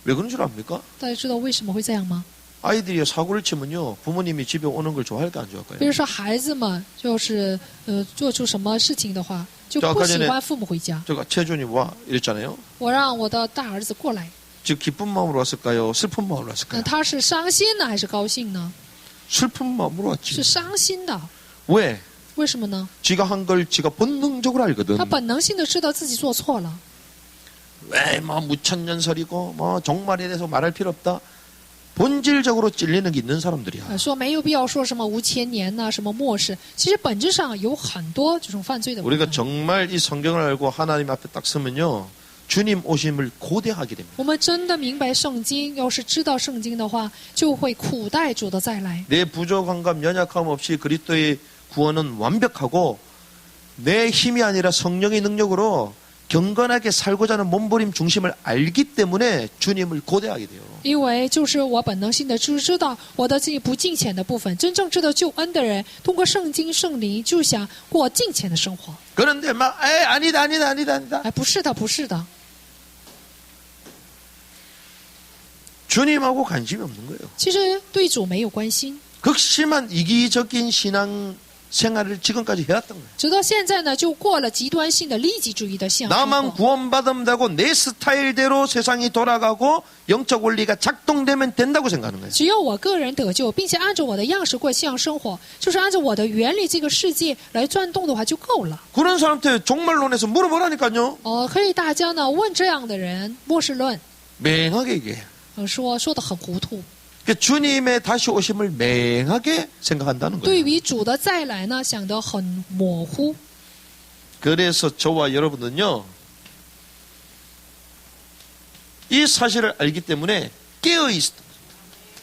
왜 그런 줄 압니까? 大家知道为什么会这样吗？ 아이들이 사고를 치면요. 부모님이 집에 오는 걸 좋아할까 안 比 좋아할까요? 如说孩子们就是做出什么事情的话，就 저 不 아까 喜 전에 欢父母回家。 제가 최준이 와 이랬잖아요. 我让我的大儿子过来， 즉 기쁜 마음으로 왔을까요? 슬픈 마음으로 왔을까요? 他是伤心呢还是高兴呢？ 슬픈 마음으로 왔지. 是伤心的。 왜? 为什么呢？ 지가 한 걸 지가 본능적으로 알거든. 他本能性的知道自己做错了。 왜 뭐 무천년설이고 뭐 종말에 대해서 말할 필요 없다. 본질적으로 찔리는 게 있는 사람들이야. 说没有必要说什么5000年呐、什么末世，其实本质上有很多这种犯罪的部 우리가 分。 정말 이 성경을 알고 하나님 앞에 딱 서면요, 주님 오심을 고대하게 됩니다. 我们真的明白圣经，要是知道圣经的话，就会苦待主的再来。 내 부족함과 연약함 없이 그리스도의 구원은 완벽하고 내 힘이 아니라 성령의 능력으로 경건하게 살고자 하는 몸부림 중심을 알기 때문에 주님을 고대하게 돼요. 因为就是我本能性的知道我的自己不敬虔的部分，真正知道救恩的人，通过圣经圣灵就想过敬虔的生活。 그런데 막 아니다. 哎，不是的，不是的， 주님하고 관심이 없는 거예요. 其实对主没有关心。 극심한 이기적인 신앙 생활을 지금까지 해왔던 거예요. 直到现在呢，就过了极端性的利己主义的信仰生 나만 活。 구원받으면 되고 내 스타일대로 세상이 돌아가고 영적 원리가 작동되면 된다고 생각하는 거예요. 只要我个人得救，并且按照我的样式过信仰生活，就是按照我的原理这个世界来转动的话就够了。 그런 사람한테 종말론에서 물어보라니까요. 可以大家呢问这样的人末世论， 맹하게 얘기해요. 说的很糊涂。 그러니까 주님의 다시 오심을 맹하게 생각한다는 对 거예요. 于主的再来呢，想得很模糊。 그래서 저와 여러분은요, 이 사실을 알기 때문에 깨어 있어.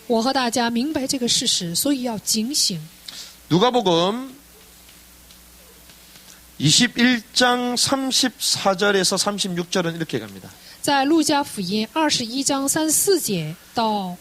我和大家明白这个事实，所以要警醒。 누가복음 21장 34절에서 36절은 이렇게 갑니다. 在路加福音21章34节到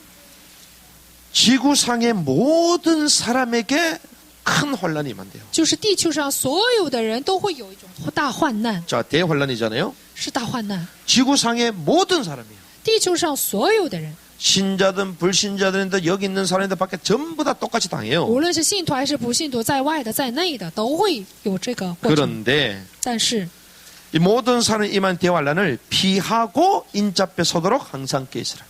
지구상의 모든 사람에게 큰 환란이 임한대요. 就是地球上所有的人都会有一种大患难， 자, 대환란이잖아요. 是大患难。 지구상의 모든 사람이에요. 地球上所有的人， 신자든 불신자든 여기 있는 사람들 밖에 전부 다 똑같이 당해요. 无论是信徒还是不信徒，在外的在内的，都会有这个过程。 그런데 但是 이 모든 사람이 임한 대환란을 피하고 인자앞에 서도록 항상 깨 있으라.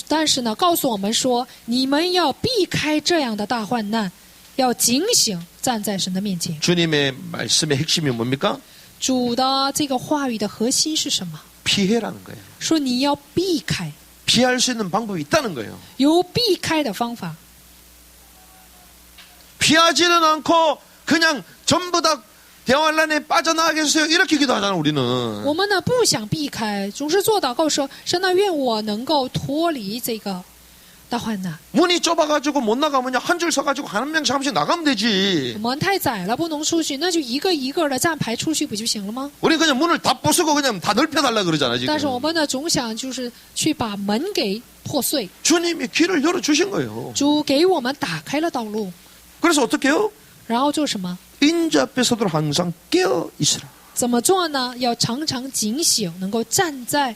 但是呢，告诉我们说，你们要避开这样的大患难，要警醒，站在神的面前。 주님의 말씀의 핵심이 뭡니까? 主的这个话语的核心是什么？ 피해라는 거예요. 说你要避开， 피할 수 있는 방법이 있다는 거예요. 有避开的方法。 피하지는 않고 그냥 전부 다 대환란에 빠져나가게 해주세요. 이렇게 기도하잖아요, 우리는. 我们呢不想避开，总是做祷告说：“神啊，愿我能够脱离这个大患难。 문이 좁아가지고 못 나가면 한 줄 서가지고 한 명씩 한 명씩 나가면 되지. 门太窄了，不能出去，那就一个一个的站牌出去不就行了吗？ 우리 그냥 문을 다 부수고 그냥 다 넓혀달라 그러잖아, 但是我 지금. 们呢总想就是去把门给破碎， 주님이 길을 열어주신 거예요. 主给我们打开了道路， 그래서 어떻게 해요? 然后做什么？ 인자 앞에 서도록 항상 깨어 있으라. 怎么做呢？要常常警醒，能够站在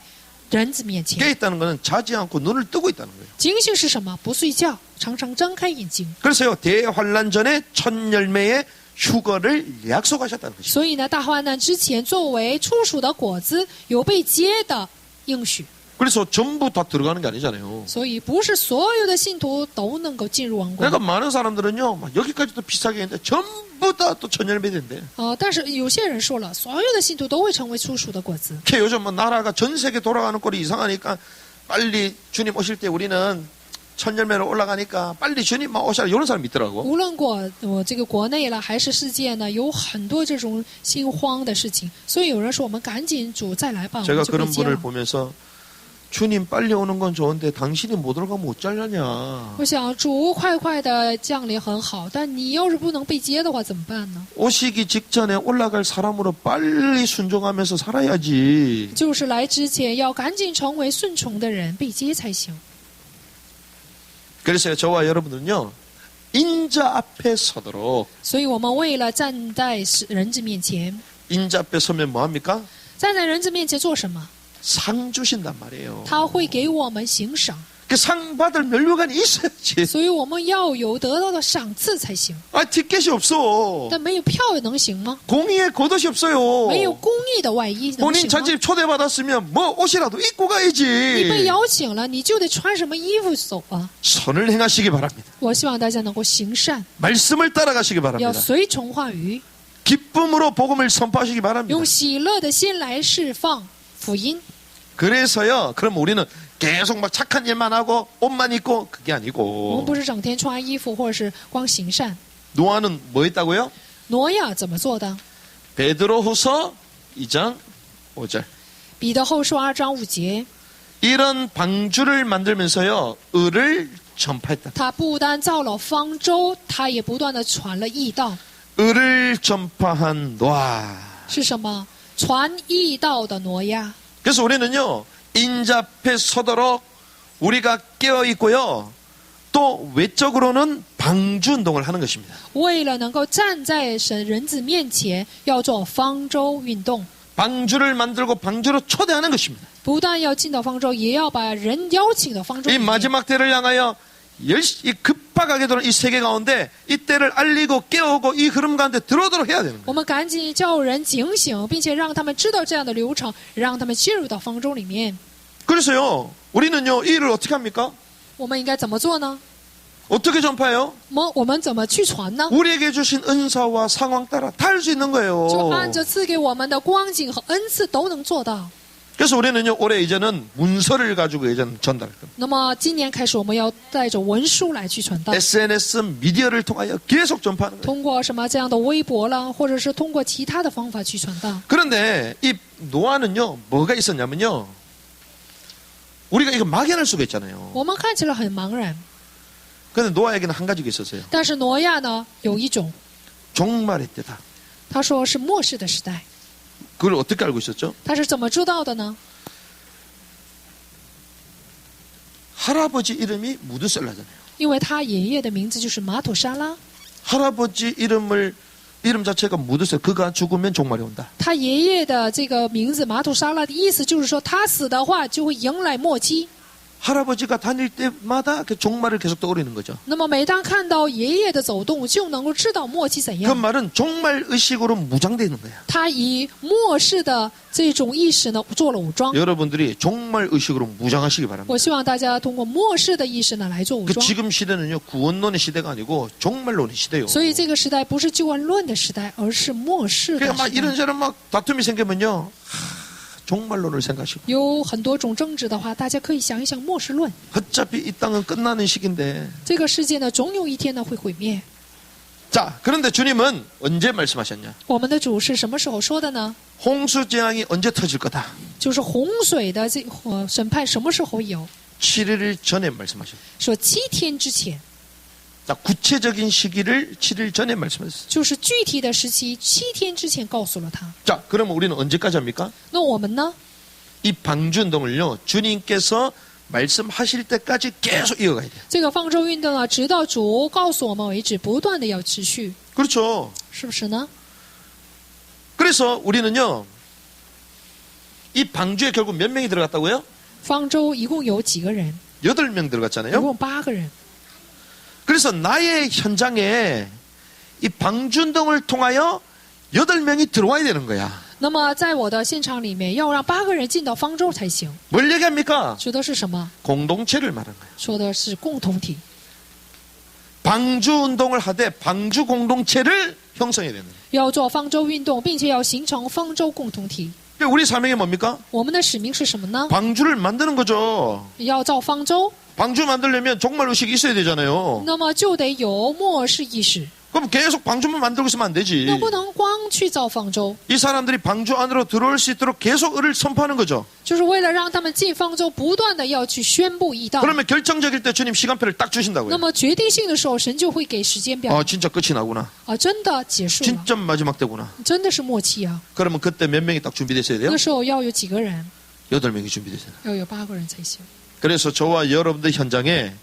人子面前。 깨어있다는 것은 자지 않고 눈을 뜨고 있다는 거예요. 警醒是什么？不睡觉，常常睁开眼睛。 그래서요, 대환란 전에 첫 열매의 휴거를 약속하셨다는 것이죠. 所以呢，大患难之前，作为初熟的果子，有被结的应许。 그래서 전부 다 들어가는 게 아니잖아요. 所以不是所有的信徒都能够进入王国。 그러니까 많은 사람들은요, 막 여기까지도 비싸게 했는데 전부 다 또 천열매 된대. 但是有些人说了，所有的信徒都会成为初熟的果子。 요즘 뭐 나라가 전 세계 돌아가는 꼴이 이상하니까 빨리 주님 오실 때 우리는 천열매로 올라가니까 빨리 주님만 오셔라 이런 사람이 있더라고. 无论我这个国内了还是世界呢，有很多这种心慌的事情，所以有人说我们赶紧主再来吧，我 제가 们就被 그런 接 분을 了。 보면서 주님 빨리 오는 건 좋은데 당신이 못 올라가면 어쩌려냐. 我想主快快的降临很好，但你要是不能被接的话怎么办呢？ 오시기 직전에 올라갈 사람으로 빨리 순종하면서 살아야지. 就是来之前要赶紧成为顺从的人，被接才行。 그래서 저와 여러분들은요, 인자 앞에 서도록. 所以我们为了站在人子面前， 인자 앞에 서면 뭐합니까? 站在人子面前做什么？ 상 주신단 말이에요. 他会给我们刑赏， 그 상 받을 면류관이 있어야지. 所以我们要有得到的赏赐才行。 아, 티켓이 없어. 但没有票能行吗？ 공의의 겉옷이 없어요. 没有公义的外衣能 본인 行吗？ 자집 초대받았으면 뭐 옷이라도 입고 你被 가야지. 邀请了，你就得穿什么衣服走啊！ 선을 행하시기 바랍니다. 我希望大家能够行善， 말씀을 따라가시기 要 바랍니다. 随从话语， 기쁨으로 복음을 선포하시기 바랍니다. 用喜乐的心来释放福音。 그래서요. 그럼 우리는 계속 막 착한 일만 하고 옷만 입고 그게 我们 아니고 不是整天穿衣服，或者是光行善。 노아는 뭐 했다고요? 挪亚怎么做的？ 베드로후서 2장 5절. 彼得后书2章5节， 이런 방주를 만들면서요. 을을 전파했다. 他不单造了方舟，他也不断的传了义道。 을을 전파한 노아. 是什么？传义道的挪亚。 그래서 우리는요. 인자앞에 서도록 우리가 깨어 있고요. 또 외적으로는 방주 운동을 하는 것입니다. 为了能够站在神人子面前，要做方舟运动， 방주를 만들고 방주로 초대하는 것입니다. 不但要进到方舟，也要把人邀请到方舟 이 里面。 마지막 때를 향하여 이 급박하게 도는 이 세계 가운데 이 때를 알리고 깨우고 이 흐름 가운데 들어오도록 해야 되는 거예요. 我们赶紧叫人警醒，并且让他们知道这样的流程，让他们进入到方舟里面。 그래서요. 우리는요. 이 일을 어떻게 합니까? 我们应该怎么做呢？ 어떻게 전파해요? 我们怎么去传呢？ 우리에게 주신 은사와 상황 따라 다 할 수 있는 就 거예요. 按着赐给我们的光景和恩赐都能做到。 그래서 우리는요. 올해 이제는 문서를 가지고 이제는 전달할 겁니다. 那么今年开始，我们要带着文书来去传道， SNS 미디어를 통하여 계속 전파하는 거예요. 通过什么这样的微博啦，或者是通过其他的方法去传道。 그런데 이 노아는요. 뭐가 있었냐면요. 우리가 이거 막연할 수가 있잖아요. 我们看起来很茫然， 그런데 노아에게는 한 가지가 있었어요. 但是挪亚呢有一种， 종말의 때다. 他说是末世的时代。 그걸 어떻게 알고 있었죠? 他是怎么知道的呢？ 할아버지 이름이 무드셀라잖아요. 因为他爷爷的名字就是马土沙拉， 할아버지 이름 자체가 무드셀라. 그가 죽으면 종말이 온다. 他爷爷的这个名字马土沙拉的意思就是说，他死的话就会迎来末期。 할아버지가 다닐 때마다 그 종말을 계속 떠오르는 거죠. 那么每当看到爷爷的走动，就能够知道末期怎 그 样。 말은 종말 의식으로 무장되어 있는 거야. 他以末世的这种意识呢做了武装。 여러분들이 종말 의식으로 무장하시기 바랍니다. 我希望大家通过末世的意识呢来做武 그 装。 지금 시대는요 구원론의 시대가 아니고 종말론의 시대요. 所以这个时代不是救恩论的时代，而是末世的 그러니까 막 时代。 이런저런 막 다툼이 생기면요 종말론을 생각하시고 有很多种争执的话，大家可以想一想末世论。 어차피 이 땅은 끝나는 시기인데 这个世界呢，总有一天呢会毁灭。 자 그런데 주님은 언제 말씀하셨냐? 我们的主是什么时候说的呢？ 홍수 재앙이 언제 터질 거다? 就是洪水的审判什么时候有？ 7일 전에 말씀하셨어요. 说7天之前， 자, 구체적인 시기를 7일 전에 말씀하셨어요. 就是具体的时期，7天之前告诉了他。 자, 그러면 우리는 언제까지 합니까? 那我们呢？ 이 방주운동을요, 주님께서 말씀하실 때까지 계속 이어가야 돼요. 这个方舟运动啊，直到主告诉我们为止，不断的要持续， 그렇죠. 是不是呢？ 그래서 우리는요, 이 방주에 결국 몇 명이 들어갔다고요? 方舟一共有几个人？ 8명 一 들어갔잖아요. 共8个人。 그래서 나의 현장에 이 방주운동을 통하여 8명이 들어와야 되는 거야. 那么在我的现场里面，要让8个人进到方舟才行。 뭘 얘기합니까? 说的是什么？ 공동체를 말하는 거예요. 说的是共同体。 방주운동을 하되 방주 공동체를 형성해야 되는 거예요. 要做方舟运动，并且要形成方舟共同体。 우리 사명이 뭡니까? 我们的使命是什么呢？ 방주를 만드는 거죠. 要造方舟， 방주 만들려면 종말 의식이 있어야 되잖아요. 那么就得有末世意识， 그럼 계속 방주만 만들고 있으면 안 되지. 那不能光去造方舟， 이 사람들이 방주 안으로 들어올 수 있도록 계속 을을 선포하는 거죠. 就是为了让他们进方舟，不断的要去宣布义道。 그러면 결정적일 때 주님 시간표를 딱 那 주신다고요. 么决定性的时候，神就会给时间表 아, 진짜 끝이 나구나. 啊，真的结束了， 진짜 마지막 때구나. 真的是末期啊。 그러면 그때 몇 명이 딱 준비됐어야 돼요? 那时候要有几个人？ 8명이 준비됐어요. 要有8个人才行。 그래서 저와 여러분들 현장에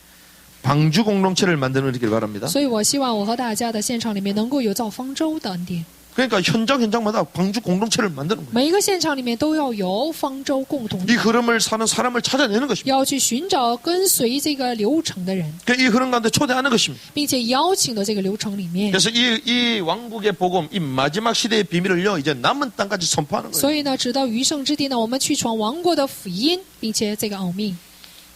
방주 공동체를 만드는 바랍니다. 所以我希望我和大家的现场里面能够有造方舟的恩典。 그러니까 현장마다 방주 공동체를 만드는 거예요. 每一个现场里面都要有方舟共同 이 体， 흐름을 사는 사람을 찾아내는 것입니다. 要去寻找跟随这个流程的人， 이 흐름 가운데 초대하는 것입니다. 并且邀请到这个流程里面。 그래서 이 왕국의 복음, 이 마지막 시대의 비밀을요, 이제 남은 땅까지 선포하는 거예요. 所以呢，直到余生之地呢，我们去传王国的福音，并且这个奥秘。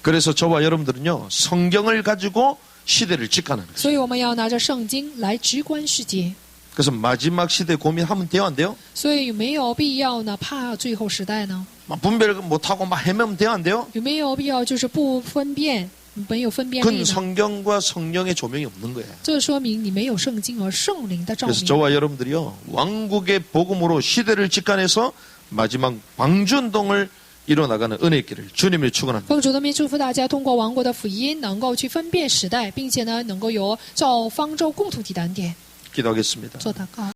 그래서 저와 여러분들은요, 성경을 가지고 시대를 직관하는 거예요. 所以我们要拿着圣经来直观世界。 그래서 마지막 시대 고민하면 돼요, 안 돼요? 所以有没有必要呢？怕最后时代呢？ 막 분별 못하고 막 헤매면 돼요, 안 돼요? 有没有必要就是不分辨，没有分辨力 그건 呢？ 성경과 성령의 조명이 없는 거예요. 这说明你没有圣经而圣灵的照 그래서 明。 저와 여러분들이요, 왕국의 복음으로 시대를 직관해서 마지막 방주운동을 이뤄나가는 은혜의 길을 주님을 축원합니다. 奉主的名祝福大家，通过王国的福音，能够去分辨时代，并且呢，能够有照方舟共同体的恩典。 기도하겠습니다. 做祷告。